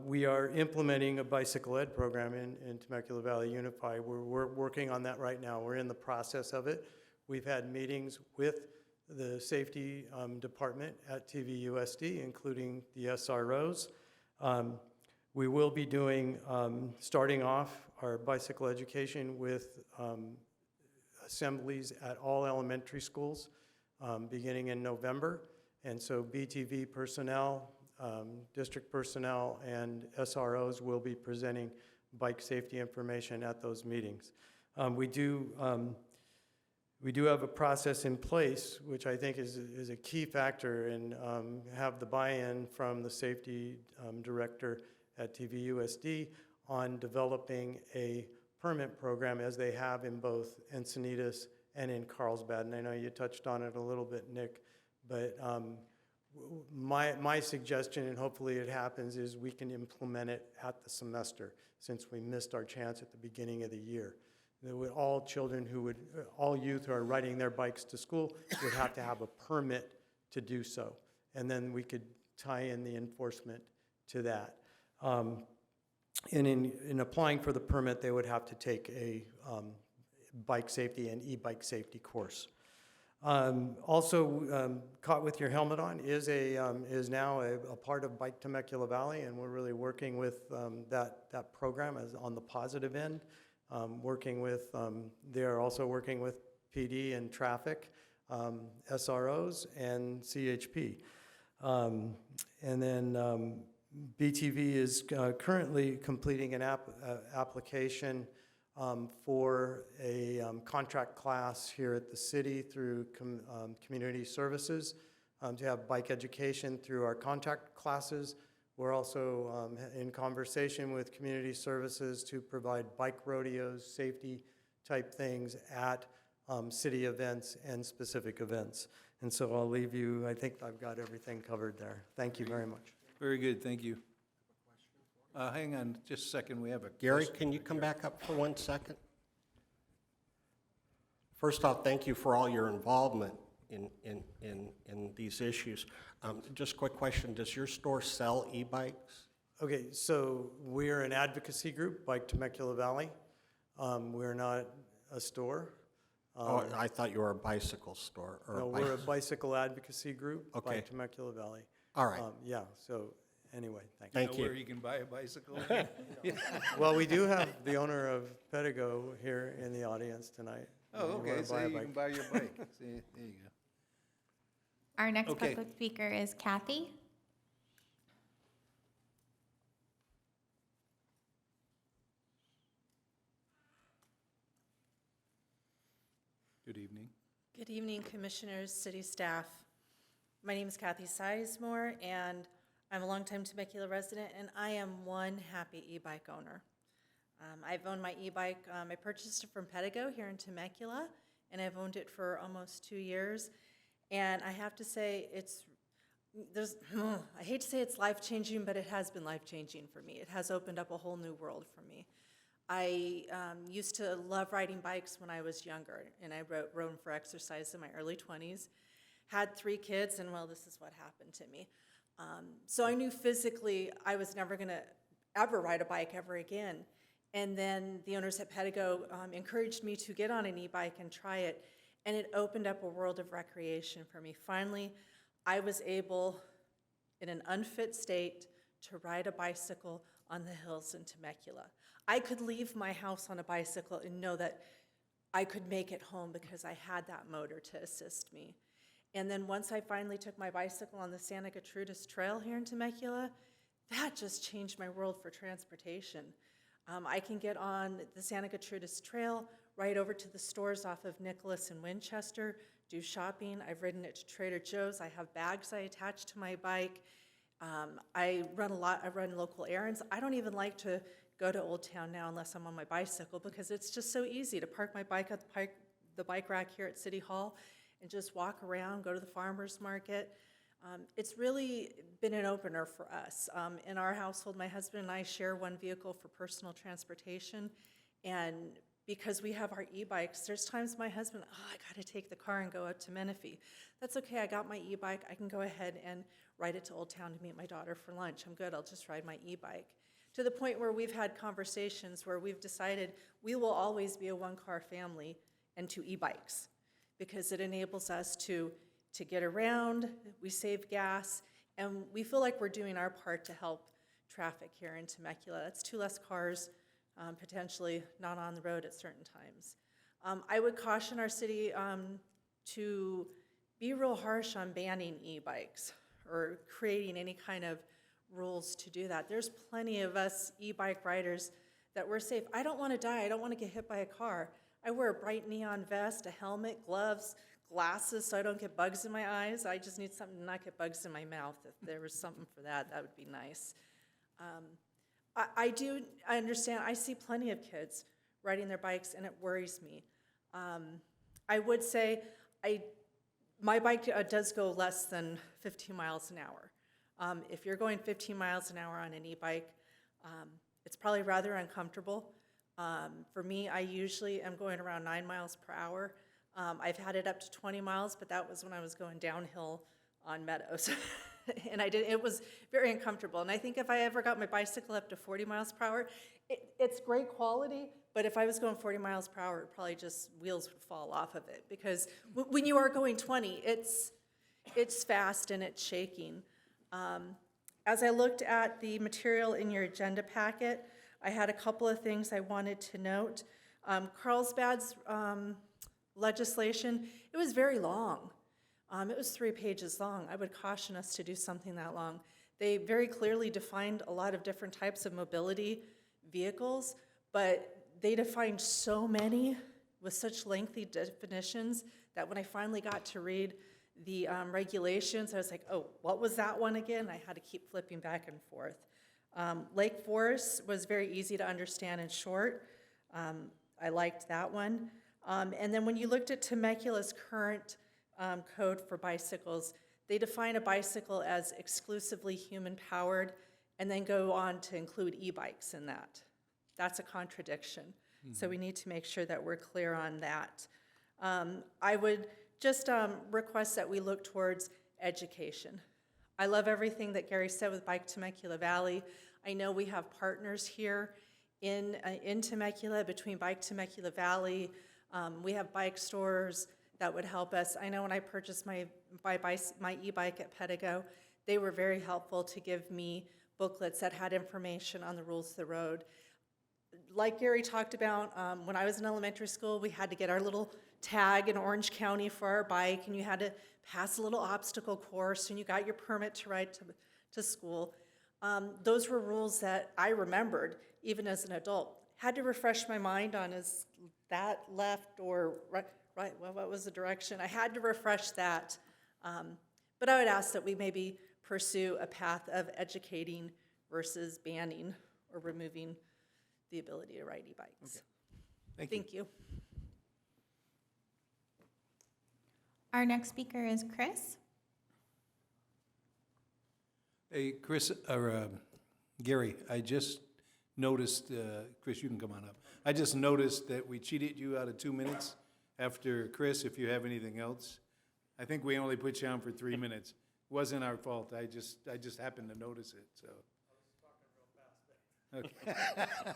we are implementing a bicycle ed program in Temecula Valley Unified. We're working on that right now. We're in the process of it. We've had meetings with the safety department at TVUSD, including the SROs. We will be doing, starting off our bicycle education with assemblies at all elementary schools beginning in November. And so BTV personnel, district personnel, and SROs will be presenting bike safety information at those meetings. We do have a process in place, which I think is a key factor, and have the buy-in from the safety director at TVUSD on developing a permit program as they have in both Encinitas and in Carlsbad. And I know you touched on it a little bit, Nick, but my suggestion, and hopefully it happens, is we can implement it at the semester, since we missed our chance at the beginning of the year. That all children all youth who are riding their bikes to school would have to have a permit to do so. And then we could tie in the enforcement to that. And in applying for the permit, they would have to take a bike safety and e-bike safety course. Also, Caught with Your Helmet On is now a part of Bike Temecula Valley, and we're really working with that program as on the positive end. They're also working with PD and traffic, SROs, and CHP. And then BTV is currently completing an application for a contract class here at the city through community services to have bike education through our contract classes. We're also in conversation with community services to provide bike rodeos, safety type things at city events and specific events. And so I'll leave you, I think I've got everything covered there. Thank you very much. Very good, thank you. Hang on just a second, we have a Gary, question. can you come back up for 1 second? First off, thank you for all your involvement in these issues. Just a quick question, does your store sell e-bikes? Okay, so we're an advocacy group, Bike Temecula Valley. We're not a store. Oh, I thought you were a bicycle store. Or No, we're a bicycle advocacy group, Okay. Bike Temecula Valley. All right. Yeah, so anyway, thank you. Thank Know you. where you can buy a bicycle? Well, we do have the owner of Pedigo here in the audience tonight. Oh, If you okay, wanna so buy a you bike. can buy your bike. See, there you go. Our next Okay. public speaker is Kathy. Good evening. Good evening, Commissioners, City staff. My name is Kathy Sizemore, and I'm a longtime Temecula resident, and I am one happy e-bike owner. I've owned my e-bike, I purchased it from Pedigo here in Temecula, and I've owned it for almost 2 years. And I have to say, I hate to say it's life-changing, but it has been life-changing for me. It has opened up a whole new world for me. I used to love riding bikes when I was younger, and I rode them for exercise in my early 20s. Had 3 kids, and well, this is what happened to me. So I knew physically I was never going to ever ride a bike ever again. And then the owners at Pedigo encouraged me to get on an e-bike and try it, and it opened up a world of recreation for me. Finally, I was able, in an unfit state, to ride a bicycle on the hills in Temecula. I could leave my house on a bicycle and know that I could make it home because I had that motor to assist me. And then once I finally took my bicycle on the Santa Gertrudis Trail here in Temecula, that just changed my world for transportation. I can get on the Santa Gertrudis Trail right over to the stores off of Nicholas and Winchester, do shopping. I've ridden it to Trader Joe's. I have bags I attach to my bike. I run local errands. I don't even like to go to Old Town now unless I'm on my bicycle because it's just so easy to park my bike at the bike rack here at City Hall and just walk around, go to the farmer's market. It's really been an opener for us. In our household, my husband and I share one vehicle for personal transportation, and because we have our e-bikes, there's times my husband, I gotta take the car and go out to Menifee. That's okay, I got my e-bike, I can go ahead and ride it to Old Town to meet my daughter for lunch. I'm good, I'll just ride my e-bike. To the point where we've had conversations where we've decided we will always be a one-car family and 2 e-bikes because it enables us to get around, we save gas, and we feel like we're doing our part to help traffic here in Temecula. That's 2 less cars, potentially not on the road at certain times. I would caution our city to be real harsh on banning e-bikes or creating any kind of rules to do that. There's plenty of us e-bike riders that we're safe. I don't want to die. I don't want to get hit by a car. I wear a bright neon vest, a helmet, gloves, glasses so I don't get bugs in my eyes. I just need something to not get bugs in my mouth. If there was something for that, that would be nice. I understand, I see plenty of kids riding their bikes and it worries me. I would say my bike does go less than 15 miles an hour. If you're going 15 miles an hour on an e-bike, it's probably rather uncomfortable. For me, I usually am going around 9 miles per hour. I've had it up to 20 miles, but that was when I was going downhill on Meadows. And it was very uncomfortable. And I think if I ever got my bicycle up to 40 miles per hour, it's great quality, but if I was going 40 miles per hour, probably just wheels would fall off of it. Because when you are going 20, it's fast and it's shaking. As I looked at the material in your agenda packet, I had a couple of things I wanted to note. Carlsbad's legislation, it was very long. It was 3 pages long. I would caution us to do something that long. They very clearly defined a lot of different types of mobility vehicles, but they defined so many with such lengthy definitions that when I finally got to read the regulations, I was like, oh, what was that one again? I had to keep flipping back and forth. Lake Forest was very easy to understand and short. I liked that one. And then when you looked at Temecula's current code for bicycles, they define a bicycle as exclusively human-powered and then go on to include e-bikes in that. That's a contradiction. So we need to make sure that we're clear on that. I would just request that we look towards education. I love everything that Gary said with Bike Temecula Valley. I know we have partners here in Temecula, between Bike Temecula Valley. We have bike stores that would help us. I know when I purchased my e-bike at Pedigo, they were very helpful to give me booklets that had information on the rules of the road. Like Gary talked about, when I was in elementary school, we had to get our little tag in Orange County for our bike, and you had to pass a little obstacle course, and you got your permit to ride to school. Those were rules that I remembered, even as an adult. Had to refresh my mind on, is that left or right? Well, what was the direction? I had to refresh that. But I would ask that we maybe pursue a path of educating versus banning or removing the ability to ride e-bikes. Okay. Thank you. Our next speaker is Chris. Hey, Chris, or Gary, I just noticed, Chris, you can come on up. I just noticed that we cheated you out of 2 minutes after Chris, if you have anything else. I think we only put you on for 3 minutes. Wasn't our fault. I just happened to notice it, so. I was talking real fast there. Okay.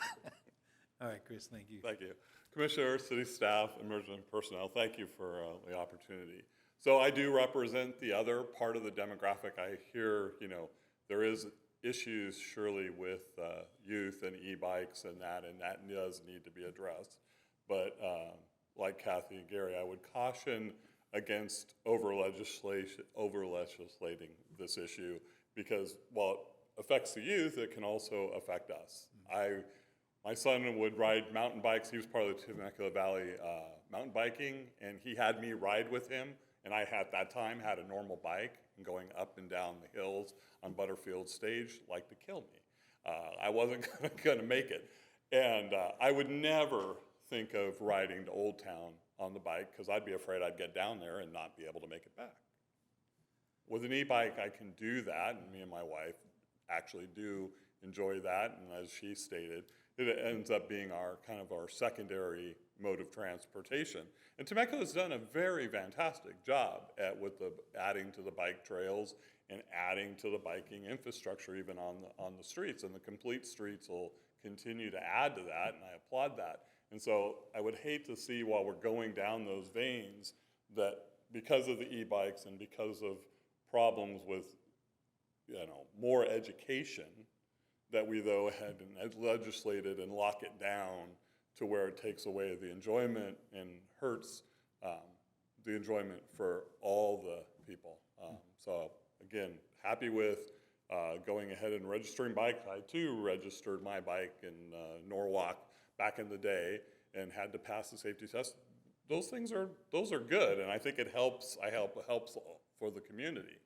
All right, Chris, thank you. Thank you. Commissioner, city staff, emergency personnel, thank you for the opportunity. So I do represent the other part of the demographic. I hear, there is issues surely with youth and e-bikes and that does need to be addressed. But like Kathy and Gary, I would caution against over-legislating this issue, because while it affects the youth, it can also affect us. My son would ride mountain bikes. He was part of the Temecula Valley mountain biking, and he had me ride with him. And I, at that time, had a normal bike, and going up and down the hills on Butterfield Stage like to kill me. I wasn't going to make it. And I would never think of riding to Old Town on the bike, because I'd be afraid I'd get down there and not be able to make it back. With an e-bike, I can do that, and me and my wife actually do enjoy that. And as she stated, it ends up being our secondary mode of transportation. And Temecula has done a very fantastic job with adding to the bike trails and adding to the biking infrastructure even on the streets. And the complete streets will continue to add to that, and I applaud that. And so I would hate to see, while we're going down those veins, that because of the e-bikes and because of problems with more education, that we though had legislated and lock it down to where it takes away the enjoyment and hurts the enjoyment for all the people. So again, happy with going ahead and registering bikes. I too registered my bike in Norwalk back in the day and had to pass the safety test. Those are good, and I think it helps. Helps for the community.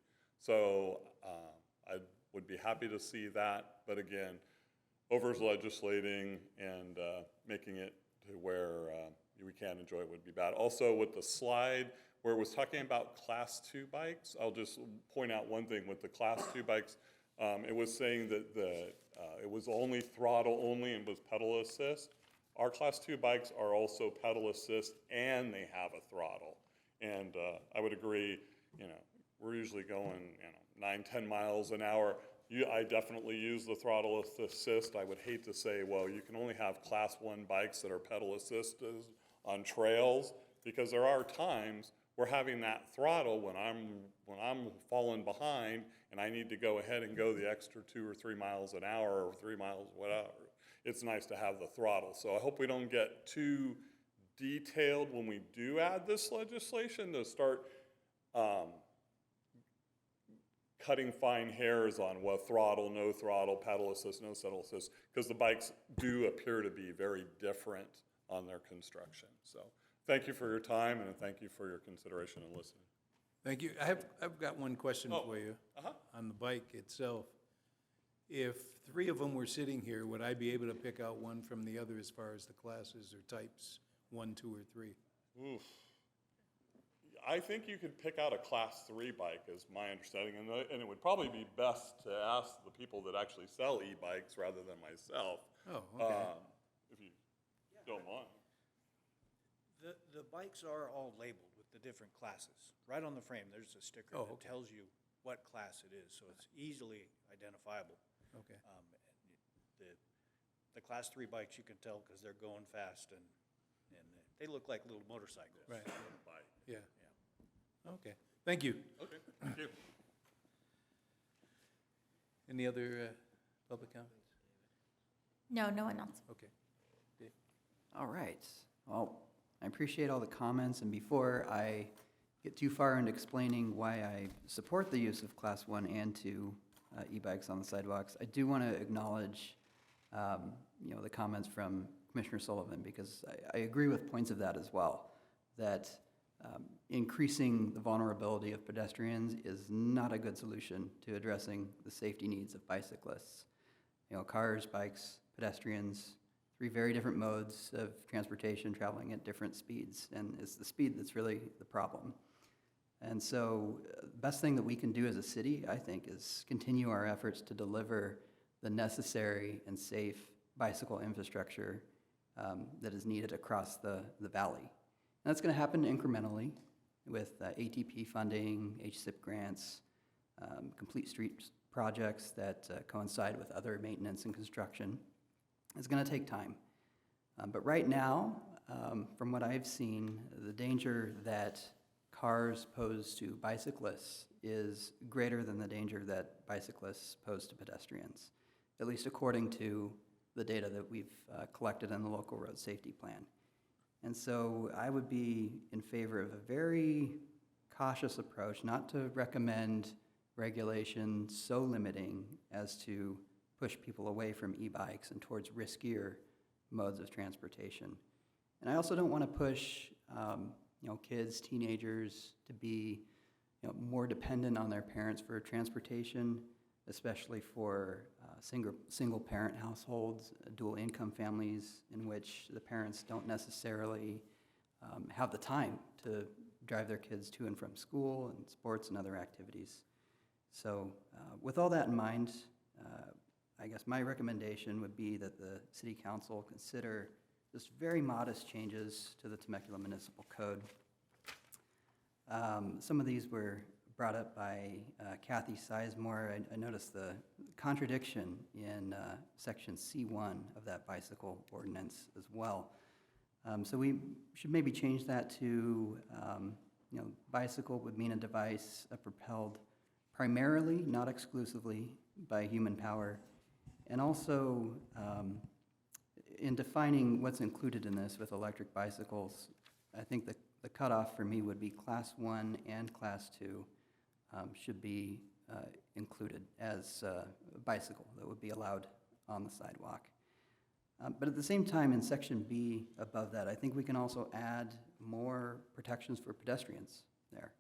So I would be happy to see that, but again, over-legislating and making it to where we can't enjoy it would be bad. Also, with the slide where it was talking about Class 2 bikes, I'll just point out one thing with the Class 2 bikes. It was saying that it was only throttle only and was pedal assist. Our Class 2 bikes are also pedal assist and they have a throttle. And I would agree, we're usually going 9-10 miles an hour. I definitely use the throttle assist. I would hate to say, well, you can only have Class 1 bikes that are pedal assisted on trails, because there are times where having that throttle when I'm falling behind and I need to go ahead and go the extra 2 or 3 miles an hour or 3 miles, whatever, it's nice to have the throttle. So I hope we don't get too detailed when we do add this legislation to start cutting fine hairs on what throttle, no throttle, pedal assist, no pedal assist, because the bikes do appear to be very different on their construction. So thank you for your time, and thank you for your consideration and listening. Thank you. I've got one question for you on the bike itself. If 3 of them were sitting here, would I be able to pick out one from the other as far as the classes or types, 1, 2, or 3? Oof. I think you could pick out a Class 3 bike, is my understanding, and it would probably be best to ask the people that actually sell e-bikes rather than myself. Oh, okay. If you don't mind. The bikes are all labeled with the different classes. Right on the frame, there's a sticker that tells you what class it is, so it's easily identifiable. Okay. The Class 3 bikes, you can tell because they're going fast, and they look like little motorcycles. Right. Bike. Yeah. Okay. Thank you. Okay, thank you. Any other public comments? No, no one else. Okay. Dave? All right. Well, I appreciate all the comments, and before I get too far into explaining why I support the use of Class 1 and 2 e-bikes on the sidewalks, I do want to acknowledge the comments from Commissioner Sullivan, because I agree with points of that as well, that increasing the vulnerability of pedestrians is not a good solution to addressing the safety needs of bicyclists. Cars, bikes, pedestrians, 3 very different modes of transportation traveling at different speeds, and it's the speed that's really the problem. And so the best thing that we can do as a city, I think, is continue our efforts to deliver the necessary and safe bicycle infrastructure that is needed across the valley. And that's going to happen incrementally with ATP funding, HSIP grants, complete street projects that coincide with other maintenance and construction. It's going to take time. But right now, from what I've seen, the danger that cars pose to bicyclists is greater than the danger that bicyclists pose to pedestrians, at least according to the data that we've collected in the local road safety plan. And so I would be in favor of a very cautious approach, not to recommend regulation so limiting as to push people away from e-bikes and towards riskier modes of transportation. And I also don't want to push kids, teenagers to be more dependent on their parents for transportation, especially for single-parent households, dual income families in which the parents don't necessarily have the time to drive their kids to and from school and sports and other activities. So with all that in mind, I guess my recommendation would be that the City Council consider just very modest changes to the Temecula Municipal Code. Some of these were brought up by Kathy Sizemore. I noticed the contradiction in section C1 of that bicycle ordinance as well. So we should maybe change that to, bicycle would mean a device propelled primarily, not exclusively, by human power. And also, in defining what's included in this with electric bicycles, I think the cutoff for me would be Class 1 and Class 2 should be included as a bicycle that would be allowed on the sidewalk. But at the same time, in Section B above that, I think we can also add more protections for pedestrians there.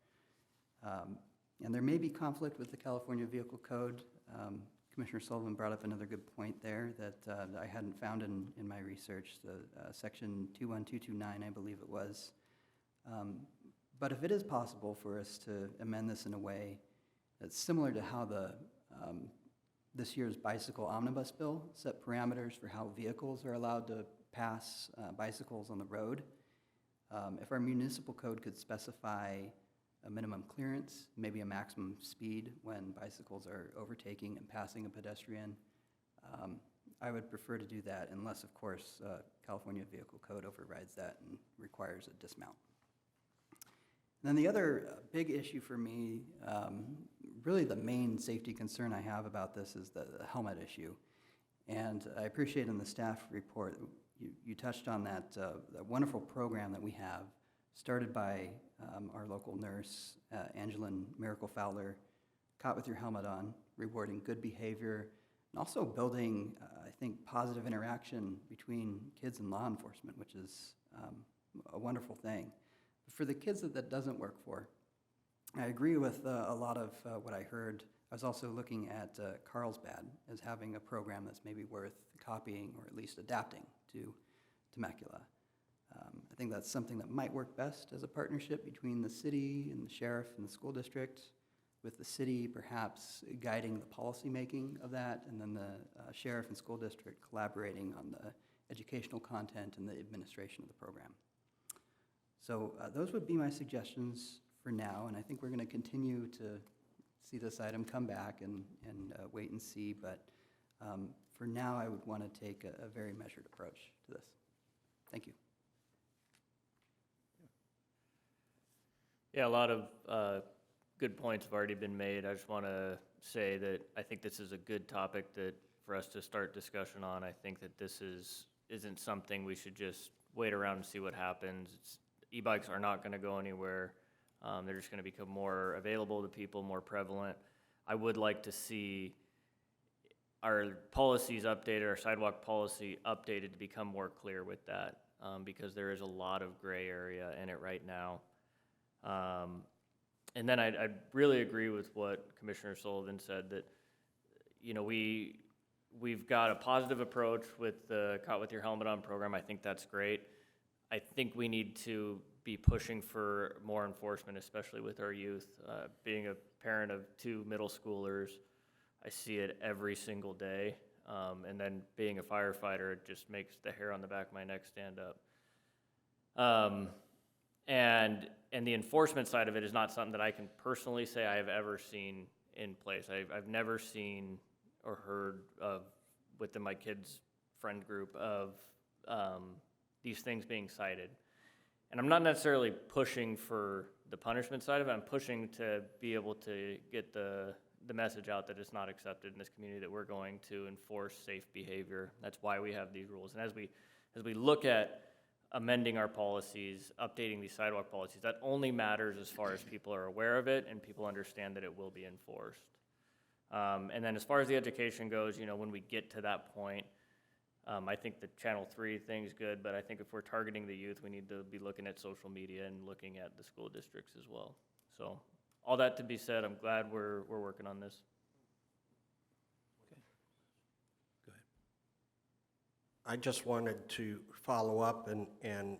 And there may be conflict with the California Vehicle Code. Commissioner Sullivan brought up another good point there that I hadn't found in my research, the Section 21229, I believe it was. But if it is possible for us to amend this in a way that's similar to how this year's bicycle omnibus bill set parameters for how vehicles are allowed to pass bicycles on the road, if our municipal code could specify a minimum clearance, maybe a maximum speed when bicycles are overtaking and passing a pedestrian, I would prefer to do that unless, of course, California Vehicle Code overrides that and requires a dismount. And then the other big issue for me, really the main safety concern I have about this is the helmet issue. And I appreciate in the staff report, you touched on that wonderful program that we have, started by our local nurse, Angeline Miracle Fowler, Caught with Your Helmet On, rewarding good behavior, and also building, I think, positive interaction between kids and law enforcement, which is a wonderful thing. For the kids that doesn't work for, I agree with a lot of what I heard. I was also looking at Carlsbad as having a program that's maybe worth copying or at least adapting to Temecula. I think that's something that might work best as a partnership between the city and the sheriff and the school district, with the city perhaps guiding the policy making of that, and then the sheriff and school district collaborating on the educational content and the administration of the program. So those would be my suggestions for now, and I think we're going to continue to see this item come back and wait and see, but for now I would want to take a very measured approach to this. Thank you. Yeah, a lot of good points have already been made. I just want to say that I think this is a good topic that for us to start discussion on. I think that this isn't something we should just wait around and see what happens. E-bikes are not going to go anywhere. They're just going to become more available to people, more prevalent. I would like to see our policies updated, our sidewalk policy updated to become more clear with that, because there is a lot of gray area in it right now. And then I really agree with what Commissioner Sullivan said, that, we've got a positive approach with the Caught with Your Helmet On program. I think that's great. I think we need to be pushing for more enforcement, especially with our youth. Being a parent of 2 middle schoolers, I see it every single day. And then being a firefighter, it just makes the hair on the back of my neck stand up. And the enforcement side of it is not something that I can personally say I have ever seen in place. I've never seen or heard of, within my kids' friend group, of these things being cited. And I'm not necessarily pushing for the punishment side of it. I'm pushing to be able to get the message out that it's not accepted in this community, that we're going to enforce safe behavior. That's why we have these rules. And as we look at amending our policies, updating these sidewalk policies. That only matters as far as people are aware of it and people understand that it will be enforced. And then as far as the education goes, when we get to that point, I think the Channel 3 thing's good, but I think if we're targeting the youth, we need to be looking at social media and looking at the school districts as well. So all that to be said, I'm glad we're working on this. I just wanted to follow up and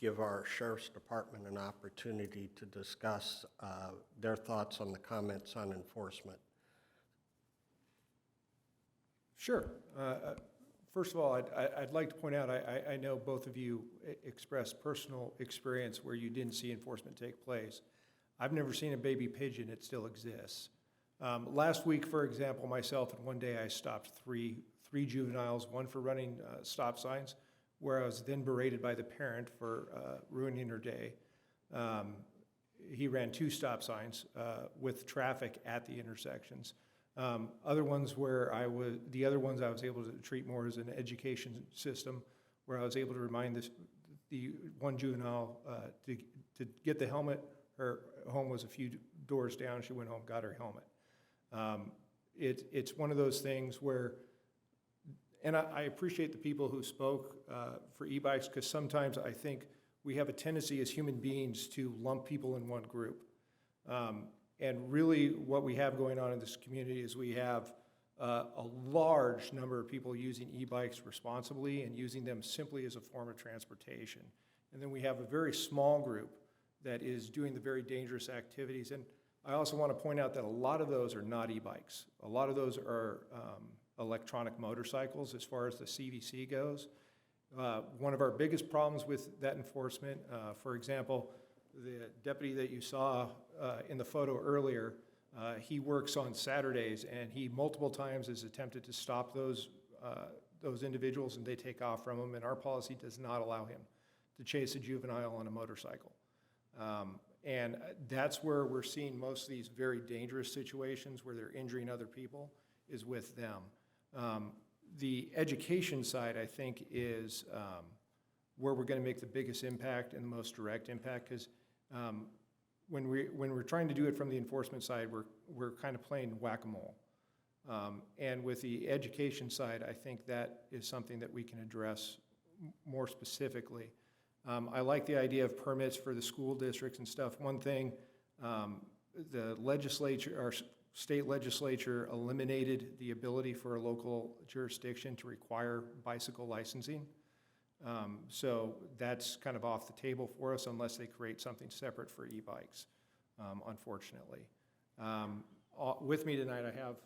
give our sheriff's department an opportunity to discuss their thoughts on the comments on enforcement. Sure. First of all, I'd like to point out, I know both of you expressed personal experience where you didn't see enforcement take place. I've never seen a baby pigeon. It still exists. Last week, for example, myself, in one day I stopped three juveniles, one for running stop signs, where I was then berated by the parent for ruining her day. He ran 2 stop signs with traffic at the intersections. Other ones where the other ones I was able to treat more as an education system, where I was able to remind the one juvenile to get the helmet. Her home was a few doors down. She went home, got her helmet. It's one of those things where, and I appreciate the people who spoke for e-bikes, because sometimes I think we have a tendency as human beings to lump people in one group. And really what we have going on in this community is we have a large number of people using e-bikes responsibly and using them simply as a form of transportation. And then we have a very small group that is doing the very dangerous activities. And I also want to point out that a lot of those are not e-bikes. A lot of those are electronic motorcycles as far as the CVC goes. One of our biggest problems with that enforcement, for example, the deputy that you saw in the photo earlier, he works on Saturdays, and he multiple times has attempted to stop those individuals, and they take off from him, and our policy does not allow him to chase a juvenile on a motorcycle. And that's where we're seeing most of these very dangerous situations where they're injuring other people, is with them. The education side, I think, is where we're going to make the biggest impact and the most direct impact, because when we're trying to do it from the enforcement side, we're kind of playing whack-a-mole. And with the education side, I think that is something that we can address more specifically. I like the idea of permits for the school districts and stuff. One thing, the legislature, our state legislature, eliminated the ability for a local jurisdiction to require bicycle licensing. So that's kind of off the table for us unless they create something separate for e-bikes, unfortunately. With me tonight, I have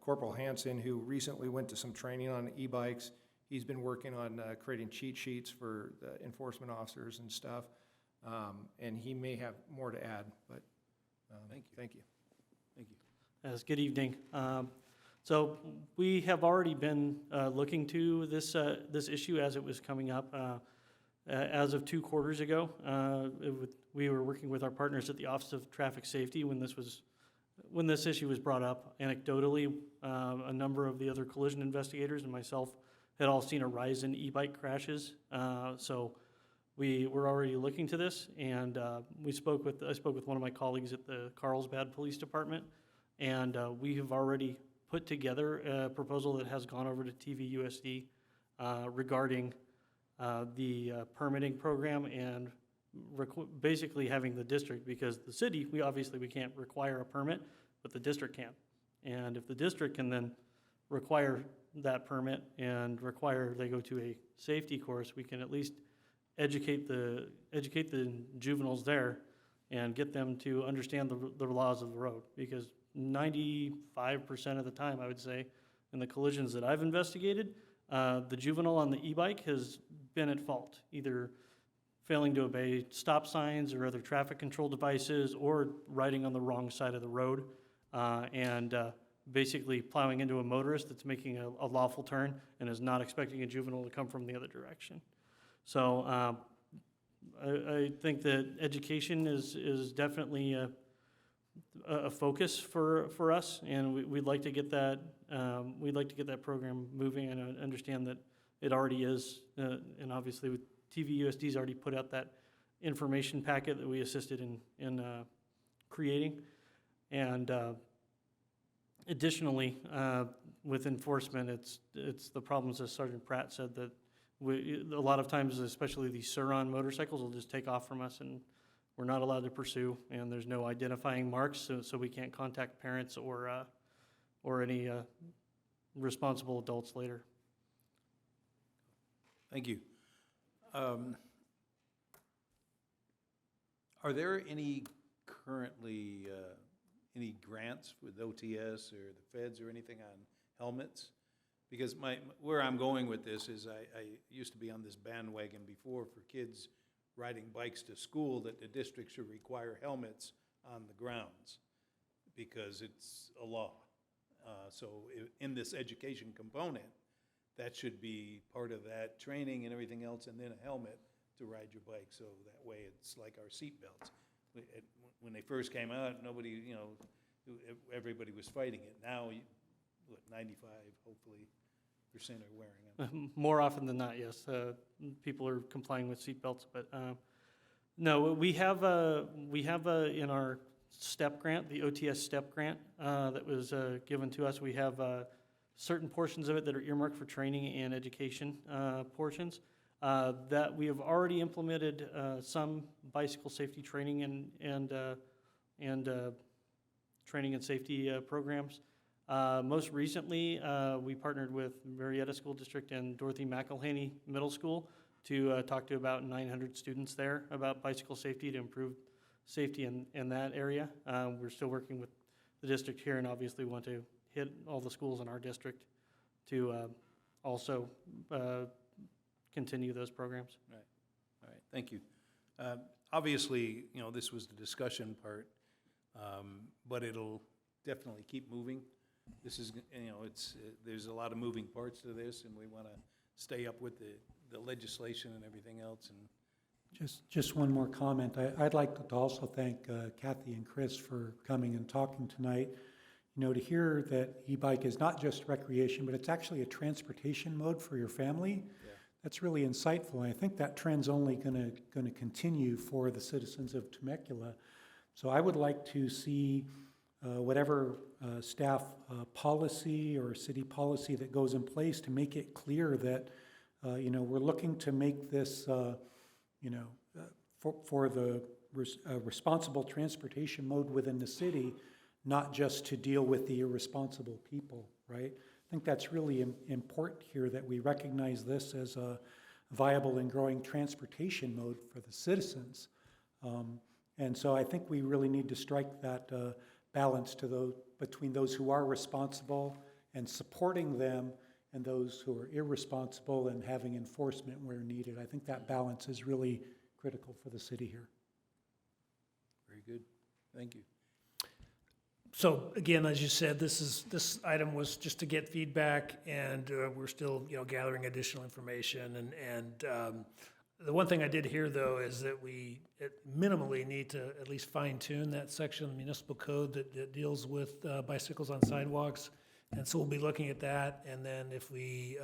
Corporal Hansen, who recently went to some training on e-bikes. He's been working on creating cheat sheets for the enforcement officers and stuff, and he may have more to add, but thank you. Thank you. Yes, good evening. So we have already been looking to this issue as it was coming up. As of 2 quarters ago, we were working with our partners at the Office of Traffic Safety when this issue was brought up. Anecdotally, a number of the other collision investigators and myself had all seen a rise in e-bike crashes. So we were already looking to this, and I spoke with one of my colleagues at the Carlsbad Police Department, and we have already put together a proposal that has gone over to TVUSD regarding the permitting program and basically having the district, because the city, we can't require a permit, but the district can. And if the district can then require that permit and require they go to a safety course, we can at least educate the juveniles there and get them to understand the laws of the road, because 95% of the time, I would say, in the collisions that I've investigated, the juvenile on the e-bike has been at fault, either failing to obey stop signs or other traffic control devices, or riding on the wrong side of the road, and basically plowing into a motorist that's making a lawful turn and is not expecting a juvenile to come from the other direction. So I think that education is definitely a focus for us, and we'd like to get that program moving. And I understand that It already is, and obviously with TVUSD's already put out that information packet that we assisted in creating. And additionally, with enforcement, it's the problems, as Sergeant Pratt said, that a lot of times, especially these Sur-Ron motorcycles, will just take off from us, and we're not allowed to pursue, and there's no identifying marks, so we can't contact parents or any responsible adults later. Thank you. Are there any currently, any grants with OTS or the feds or anything on helmets? Because where I'm going with this is I used to be on this bandwagon before for kids riding bikes to school that the district should require helmets on the grounds because it's a law. So in this education component, that should be part of that training and everything else, and then a helmet to ride your bike. So that way it's like our seat belts. When they first came out, nobody, you know, everybody was fighting it. Now, 95, hopefully, % are wearing them. More often than not, yes. People are complying with seatbelts, but no, we have in our STEP grant, the OTS STEP grant that was given to us. We have certain portions of it that are earmarked for training and education portions that we have already implemented some bicycle safety training and training and safety programs. Most recently, we partnered with Marietta School District and Dorothy McElhaney Middle School to talk to about 900 students there about bicycle safety to improve safety in that area. We're still working with the district here and obviously want to hit all the schools in our district to also continue those programs. Right. All right. Thank you. Obviously, you know, this was the discussion part, but it'll definitely keep moving. This is, you know, there's a lot of moving parts to this, and we want to stay up with the legislation and everything else. And Just one more comment. I'd like to also thank Kathy and Chris for coming and talking tonight. You know, to hear that e-bike is not just recreation, but it's actually a transportation mode for your family, that's really insightful. And I think that trend's only going to continue for the citizens of Temecula. So I would like to see whatever staff policy or city policy that goes in place to make it clear that, you know, we're looking to make this, you know, for the responsible transportation mode within the city, not just to deal with the irresponsible people, right? I think that's really important here, that we recognize this as a viable and growing transportation mode for the citizens. And so I think we really need to strike that balance between those who are responsible and supporting them and those who are irresponsible and having enforcement where needed. I think that balance is really critical for the city here. very good. Thank you. So again, as you said, this item was just to get feedback, and we're still, you know, gathering additional information. And the one thing I did hear, though, is that we minimally need to at least fine-tune that section of the municipal code that deals with bicycles on sidewalks. And so we'll be looking at that, and then if we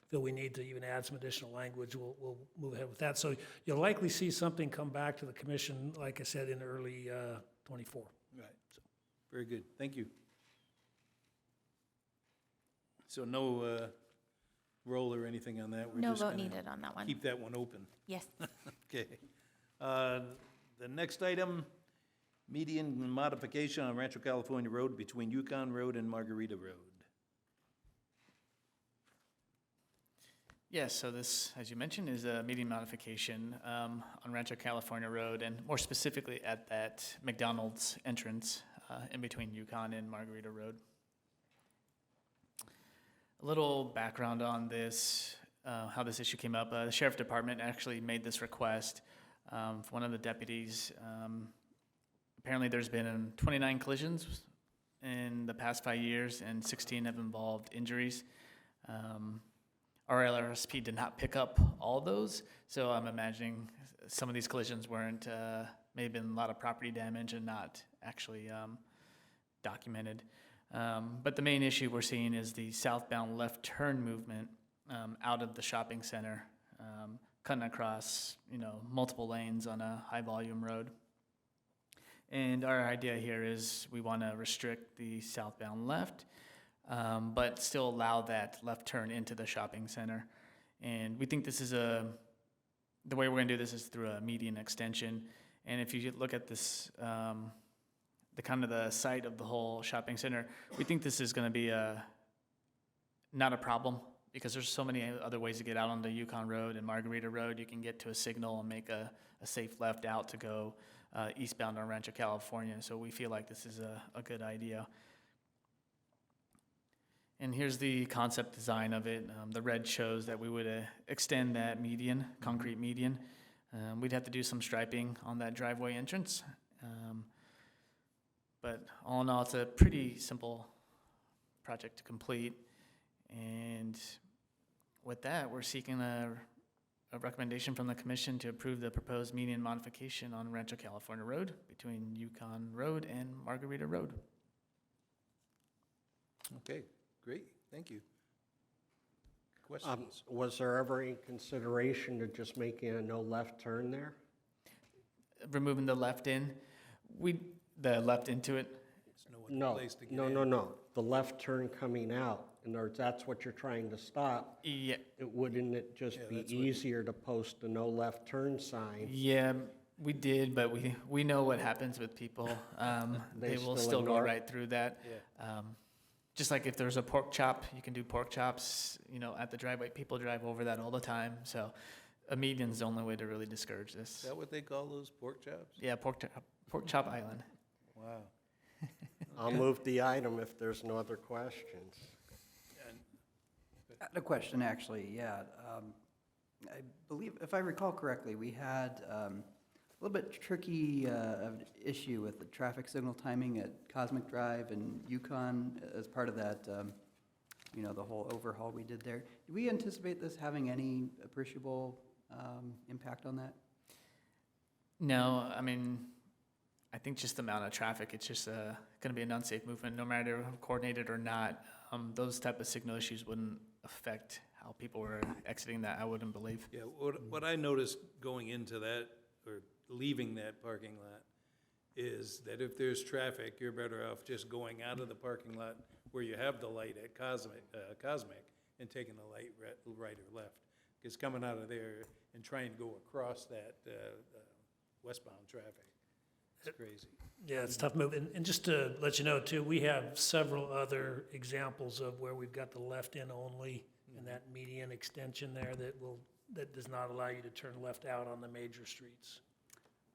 feel we need to even add some additional language, we'll move ahead with that. So you'll likely see something come back to the commission, like I said, in early 24. Right. So, very good. Thank you. So no roll or anything on that? We're No just vote gonna needed on that one. Keep that one open. Yes. Okay. The next item, median modification on Rancho California Road between Yukon Road and Margarita Road. Yes, so this, as you mentioned, is a median modification on Rancho California Road, and more specifically at that McDonald's entrance in between Yukon and Margarita Road. A little background on this, how this issue came up. The Sheriff Department actually made this request for one of the deputies. Apparently there's been 29 collisions in the past 5 years, and 16 have involved injuries. Our LRSP did not pick up all those, so I'm imagining some of these collisions weren't, may have been a lot of property damage and not actually documented. But the main issue we're seeing is the southbound left turn movement out of the shopping center, cutting across, multiple lanes on a high-volume road. And our idea here is we want to restrict the southbound left, but still allow that left turn into the shopping center. And we think this is the way we're going to do this is through a median extension. And if you look at this, the kind of the site of the whole shopping center, we think this is going to be not a problem, because there's so many other ways to get out onto Yukon Road and Margarita Road. You can get to a signal and make a safe left out to go eastbound on Rancho California. So we feel like this is a good idea. And here's the concept design of it. The red shows that we would extend that median, concrete median. We'd have to do some striping on that driveway entrance. But all in all, it's a pretty simple project to complete. And with that, we're seeking a recommendation from the commission to approve the proposed median modification on Rancho California Road between Yukon Road and Margarita Road. Okay, great, thank you. Questions? Was there ever any consideration to just making a no left turn there? Removing the left in, the left into it. No, no. The left turn coming out. In other words, that's what you're trying to stop. Yeah. Wouldn't it just be easier to post a no left turn sign? Yeah, we did, but we know what happens with people. They will still go right through that. Yeah. Just like if there's a pork chop, you can do pork chops, at the driveway. People drive over that all the time. So a median's the only way to really discourage this. Is that what they call those pork chops? Yeah, pork chop island. Wow. I'll move the item if there's no other questions. I had a question, actually, yeah. I believe, if I recall correctly, we had a little bit tricky of an issue with the traffic signal timing at Cosmic Drive and Yukon as part of that, the whole overhaul we did there. Do we anticipate this having any appreciable impact on that? No, I think just the amount of traffic, it's just going to be an unsafe movement, no matter coordinated or not. Those type of signal issues wouldn't affect how people were exiting that, I wouldn't believe. Yeah, what I noticed going into that, or leaving that parking lot, is that if there's traffic, you're better off just going out of the parking lot where you have the light at Cosmic, and taking the light right or left. Because coming out of there and trying to go across that westbound traffic, it's crazy. Yeah, it's a tough move. And just to let you know too, we have several other examples of where we've got the left in only and that median extension there that does not allow you to turn left out on the major streets.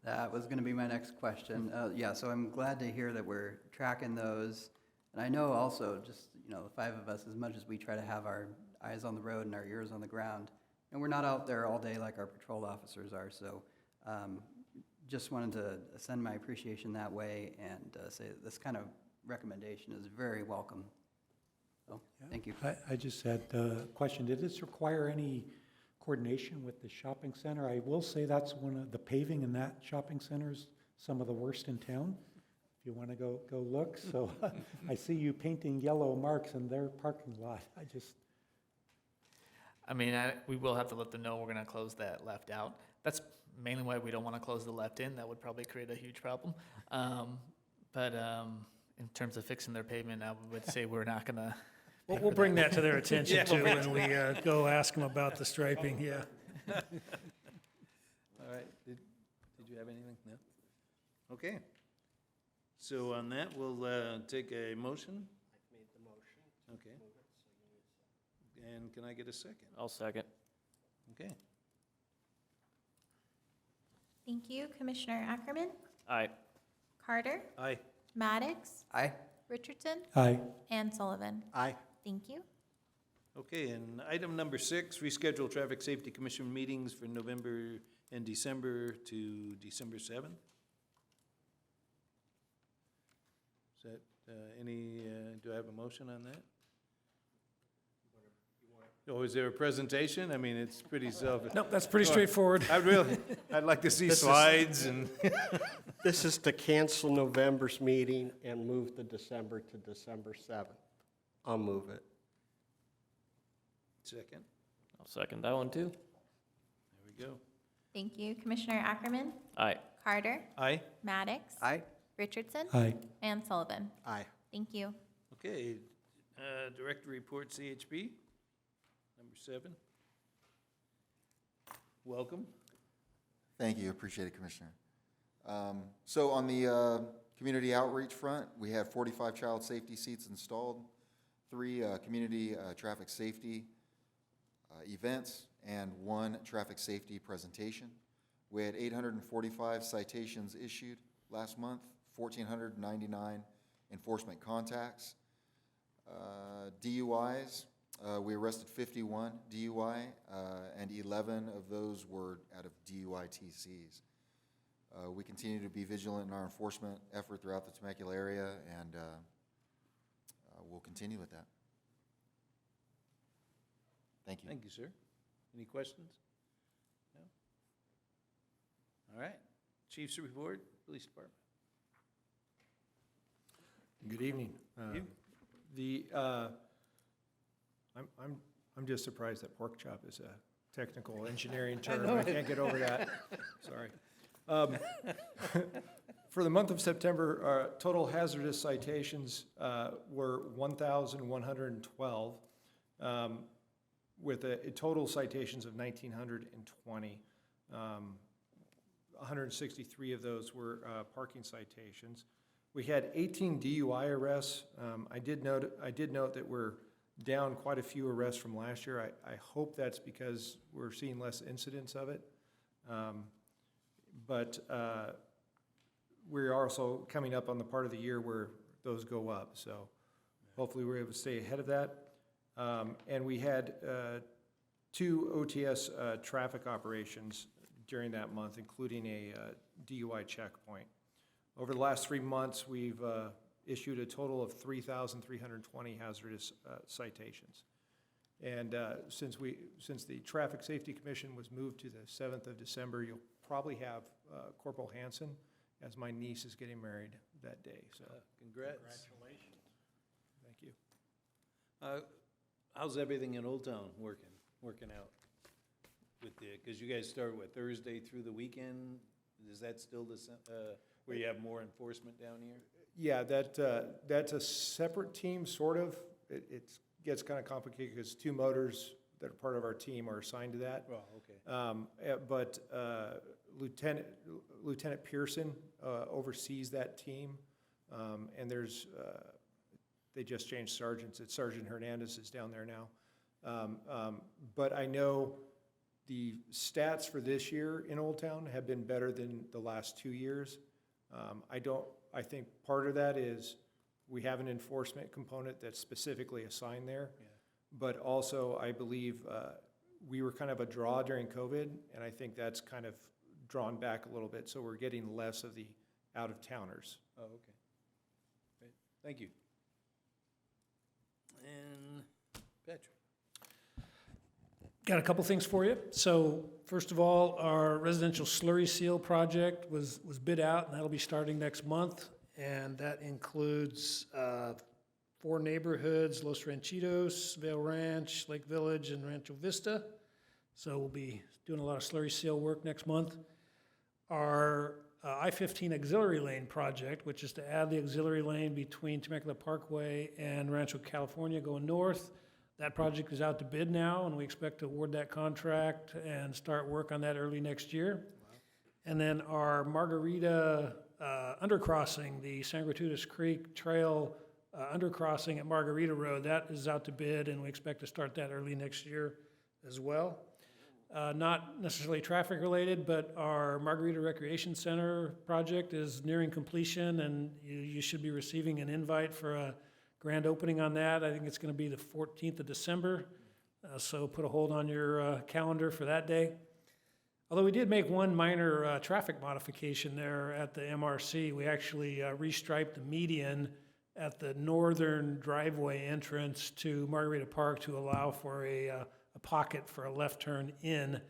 That was going to be my next question. Yeah, so I'm glad to hear that we're tracking those. And I know also, just, the five of us, as much as we try to have our eyes on the road and our ears on the ground, and we're not out there all day like our patrol officers are. So just wanted to send my appreciation that way and say that this kind of recommendation is very welcome. So, thank you. I just had a question. Did this require any coordination with the shopping center? I will say that's one of the paving in that shopping center is some of the worst in town. If you want to go look. So I see you painting yellow marks in their parking lot. We will have to let them know we're going to close that left out. That's mainly why we don't want to close the left in. That would probably create a huge problem. But in terms of fixing their pavement, I would say we're not going to. We'll bring that to their attention too when we go ask them about the striping, yeah. All right, did you have anything? No? Okay. So on that, we'll take a motion. I've made the motion. Okay. And can I get a second? I'll second. Okay. Thank you. Commissioner Ackerman, Aye. Carter, Aye. Maddox, Aye. Richardson, Aye. and Sullivan. Aye. Thank you. Okay, and item number 6, reschedule Traffic Safety Commission meetings for November and December to December 7th. Is that do I have a motion on that? Oh, is there a presentation? It's pretty self. Nope, that's pretty straightforward. I'd like to see slides and. This is to cancel November's meeting and move the December to December 7th. I'll move it. Second. I'll second that one too. There we go. Thank you. Commissioner Ackerman, Aye. Carter, Aye. Maddox, Aye. Richardson, Aye. and Sullivan. Aye. Thank you. Okay, Director Report CHP, number 7. Welcome. Thank you, appreciate it, Commissioner. So on the community outreach front, we have 45 child safety seats installed, 3 community traffic safety events, and 1 traffic safety presentation. We had 845 citations issued last month, 1,499 enforcement contacts. DUIs, we arrested 51 DUI, and 11 of those were out of DUI TCs. We continue to be vigilant in our enforcement effort throughout the Temecula area, and we'll continue with that. Thank you. Thank you, sir. Any questions? No? All right. Chief's report, Police Department. Good evening. You? I'm just surprised that pork chop is a technical engineering term. I can't get over that. Sorry. For the month of September, total hazardous citations were 1,112, with a total citations of 1,920. 163 of those were parking citations. We had 18 DUI arrests. I did note that we're down quite a few arrests from last year. I hope that's because we're seeing less incidents of it. But we're also coming up on the part of the year where those go up. So hopefully we're able to stay ahead of that. And we had 2 OTS traffic operations during that month, including a DUI checkpoint. Over the last 3 months, we've issued a total of 3,320 hazardous citations. And since the Traffic Safety Commission was moved to the 7th of December, you'll probably have Corporal Hansen, as my niece is getting married that day. So Congrats. Congratulations. Thank you. How's everything in Old Town working out? With because you guys start with Thursday through the weekend? Is that still the where you have more enforcement down here? Yeah, that's a separate team, sort of. It gets kind of complicated because 2 motors that are part of our team are assigned to that. Oh, okay. But Lieutenant Pearson oversees that team, and there's they just changed sergeants. It's Sergeant Hernandez is down there now. But I know the stats for this year in Old Town have been better than the last 2 years. I think part of that is we have an enforcement component that's specifically assigned there. Yeah. But also, I believe we were kind of a draw during COVID, and I think that's kind of drawn back a little bit. So we're getting less of the out-of-towners. Oh, okay. Great. Thank you. And Patrick. Got a couple things for you. So first of all, our residential slurry seal project was bid out, and that'll be starting next month. And that includes 4 neighborhoods: Los Ranchitos, Vail Ranch, Lake Village, and Rancho Vista. So we'll be doing a lot of slurry seal work next month. Our I-15 auxiliary lane project, which is to add the auxiliary lane between Temecula Parkway and Rancho California going north. That project is out to bid now, and we expect to award that contract and start work on that early next year. Wow. And then our Margarita undercrossing, the San Gratuitous Creek Trail undercrossing at Margarita Road, that is out to bid, and we expect to start that early next year as well. Not necessarily traffic related, but our Margarita Recreation Center project is nearing completion, and you should be receiving an invite for a grand opening on that. I think it's going to be the 14th of December, so put a hold on your calendar for that day. Although we did make one minor traffic modification there at the MRC. We actually restriped the median at the northern driveway entrance to Margarita Park to allow for a pocket for a left turn in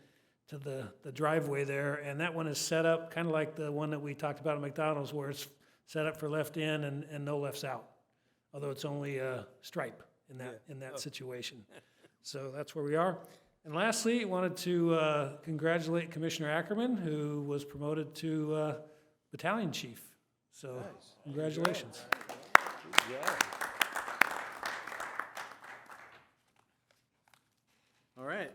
to the driveway there. And that one is set up kind of like the one that we talked about at McDonald's, where it's set up for left in and no lefts out. Although it's only a stripe in that situation. So that's where we are. And lastly, wanted to congratulate Commissioner Ackerman, who was promoted to battalion chief. So, congratulations. Good job. All right.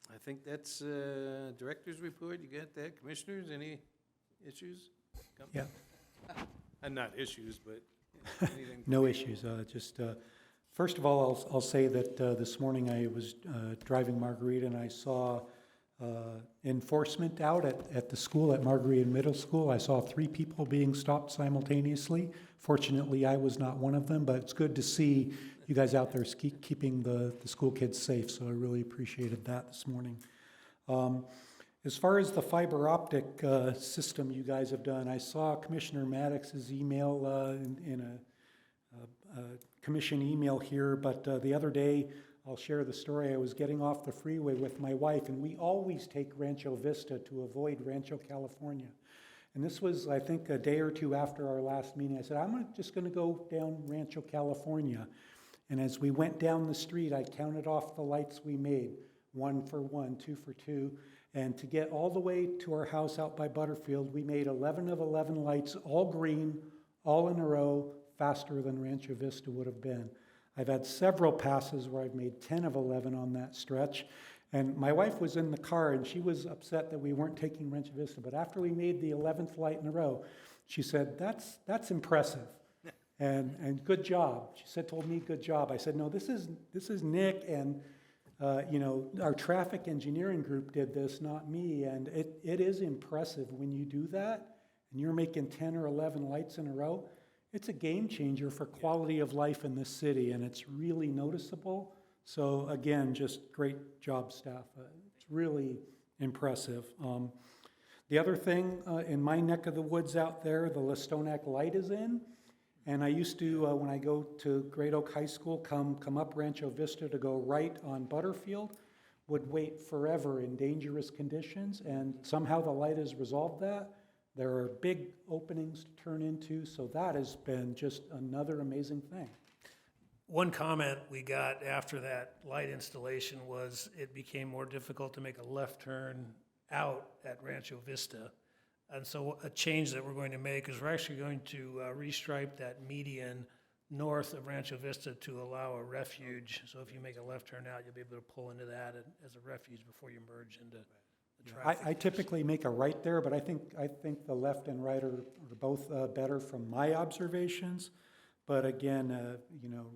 I think that's director's report. You got that? Commissioners, any issues? Yeah. And not issues, but anything. No issues, first of all, I'll say that this morning I was driving Margarita and I saw enforcement out at the school, at Margarita Middle School. I saw 3 people being stopped simultaneously. Fortunately, I was not one of them, but it's good to see you guys out there keeping the school kids safe, so I really appreciated that this morning. As far as the fiber optic system you guys have done, I saw Commissioner Maddox's email in a commission email here, but the other day, I'll share the story. I was getting off the freeway with my wife, and we always take Rancho Vista to avoid Rancho California. And this was, I think, a day or 2 after our last meeting. I said, I'm just going to go down Rancho California. And as we went down the street, I counted off the lights we made, 1 for 1, 2 for 2. And to get all the way to our house out by Butterfield, we made 11 of 11 lights, all green, all in a row, faster than Rancho Vista would have been. I've had several passes where I've made 10 of 11 on that stretch. And my wife was in the car, and she was upset that we weren't taking Rancho Vista. But after we made the 11th light in a row, she said, that's impressive. And good job. She said, told me, good job. I said, no, this is Nick, and our traffic engineering group did this, not me. And it is impressive when you do that, and you're making 10 or 11 lights in a row. It's a game changer for quality of life in this city, and it's really noticeable. So again, just great job, staff. It's really impressive. The other thing, in my neck of the woods out there, the Listonac light is in. And I used to, when I go to Great Oak High School, come up Rancho Vista to go right on Butterfield, would wait forever in dangerous conditions, and somehow the light has resolved that. There are big openings to turn into, so that has been just another amazing thing. One comment we got after that light installation was it became more difficult to make a left turn out at Rancho Vista. And so a change that we're going to make is we're actually going to restripe that median north of Rancho Vista to allow a refuge. So if you make a left turn out, you'll be able to pull into that as a refuge before you merge into the traffic. I typically make a right there, but I think the left and right are both better from my observations. But again,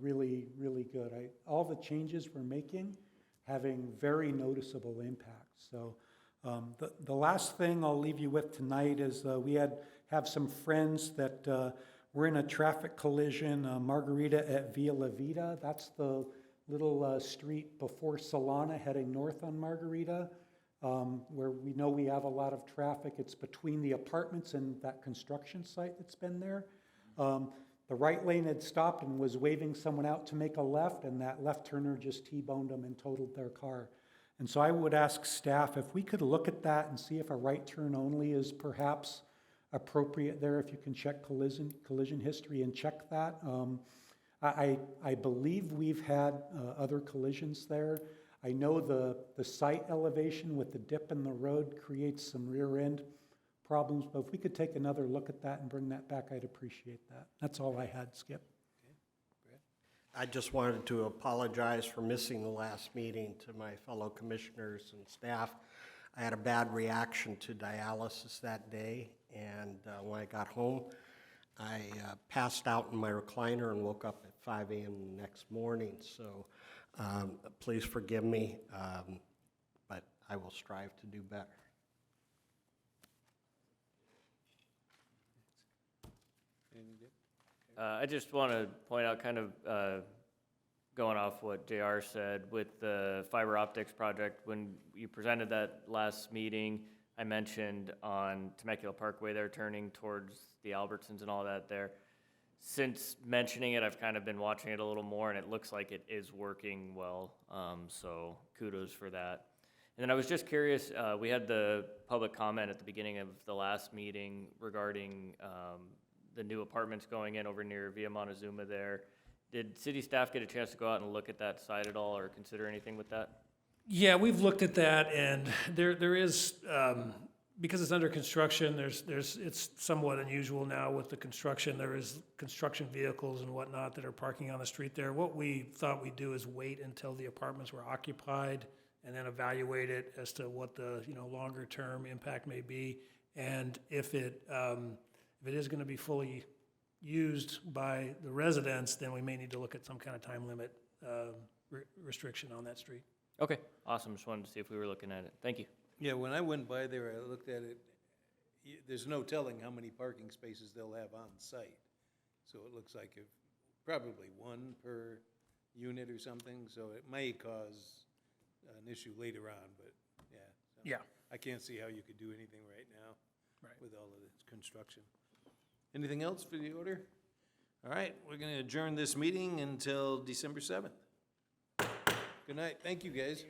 really, really good. All the changes we're making having very noticeable impacts. So the last thing I'll leave you with tonight is we have some friends that were in a traffic collision, Margarita at Villa La Vida. That's the little street before Solana heading north on Margarita, where we know we have a lot of traffic. It's between the apartments and that construction site that's been there. The right lane had stopped and was waving someone out to make a left, and that left turner just T-boned them and totaled their car. And so I would ask staff if we could look at that and see if a right turn only is perhaps appropriate there, if you can check collision history and check that. I believe we've had other collisions there. I know the site elevation with the dip in the road creates some rear end problems, but if we could take another look at that and bring that back, I'd appreciate that. That's all I had, Skip. I just wanted to apologize for missing the last meeting to my fellow commissioners and staff. I had a bad reaction to dialysis that day, and when I got home, I passed out in my recliner and woke up at 5 a.m. the next morning. So please forgive me, but I will strive to do better. I just want to point out, kind of going off what JR said, with the fiber optics project, when you presented that last meeting, I mentioned on Temecula Parkway there, turning towards the Albertsons and all that there. Since mentioning it, I've kind of been watching it a little more, and it looks like it is working well, so kudos for that. And then I was just curious, we had the public comment at the beginning of the last meeting regarding the new apartments going in over near Via Montezuma there. Did city staff get a chance to go out and look at that site at all or consider anything with that? Yeah, we've looked at that, and there is, because it's under construction, it's somewhat unusual now with the construction. There is construction vehicles and whatnot that are parking on the street there. What we thought we'd do is wait until the apartments were occupied and then evaluate it as to what the, longer-term impact may be. And if it is gonna be fully used by the residents, then we may need to look at some kind of time limit restriction on that street. Okay, awesome. Just wanted to see if we were looking at it. Thank you. Yeah, when I went by there, I looked at it, there's no telling how many parking spaces they'll have on site. So it looks like probably one per unit or something, so it may cause an issue later on, but yeah. So Yeah. I can't see how you could do anything right now. Right. With all of this construction. Anything else for the order? All right, we're gonna adjourn this meeting until December 7th. Good night, thank you, guys.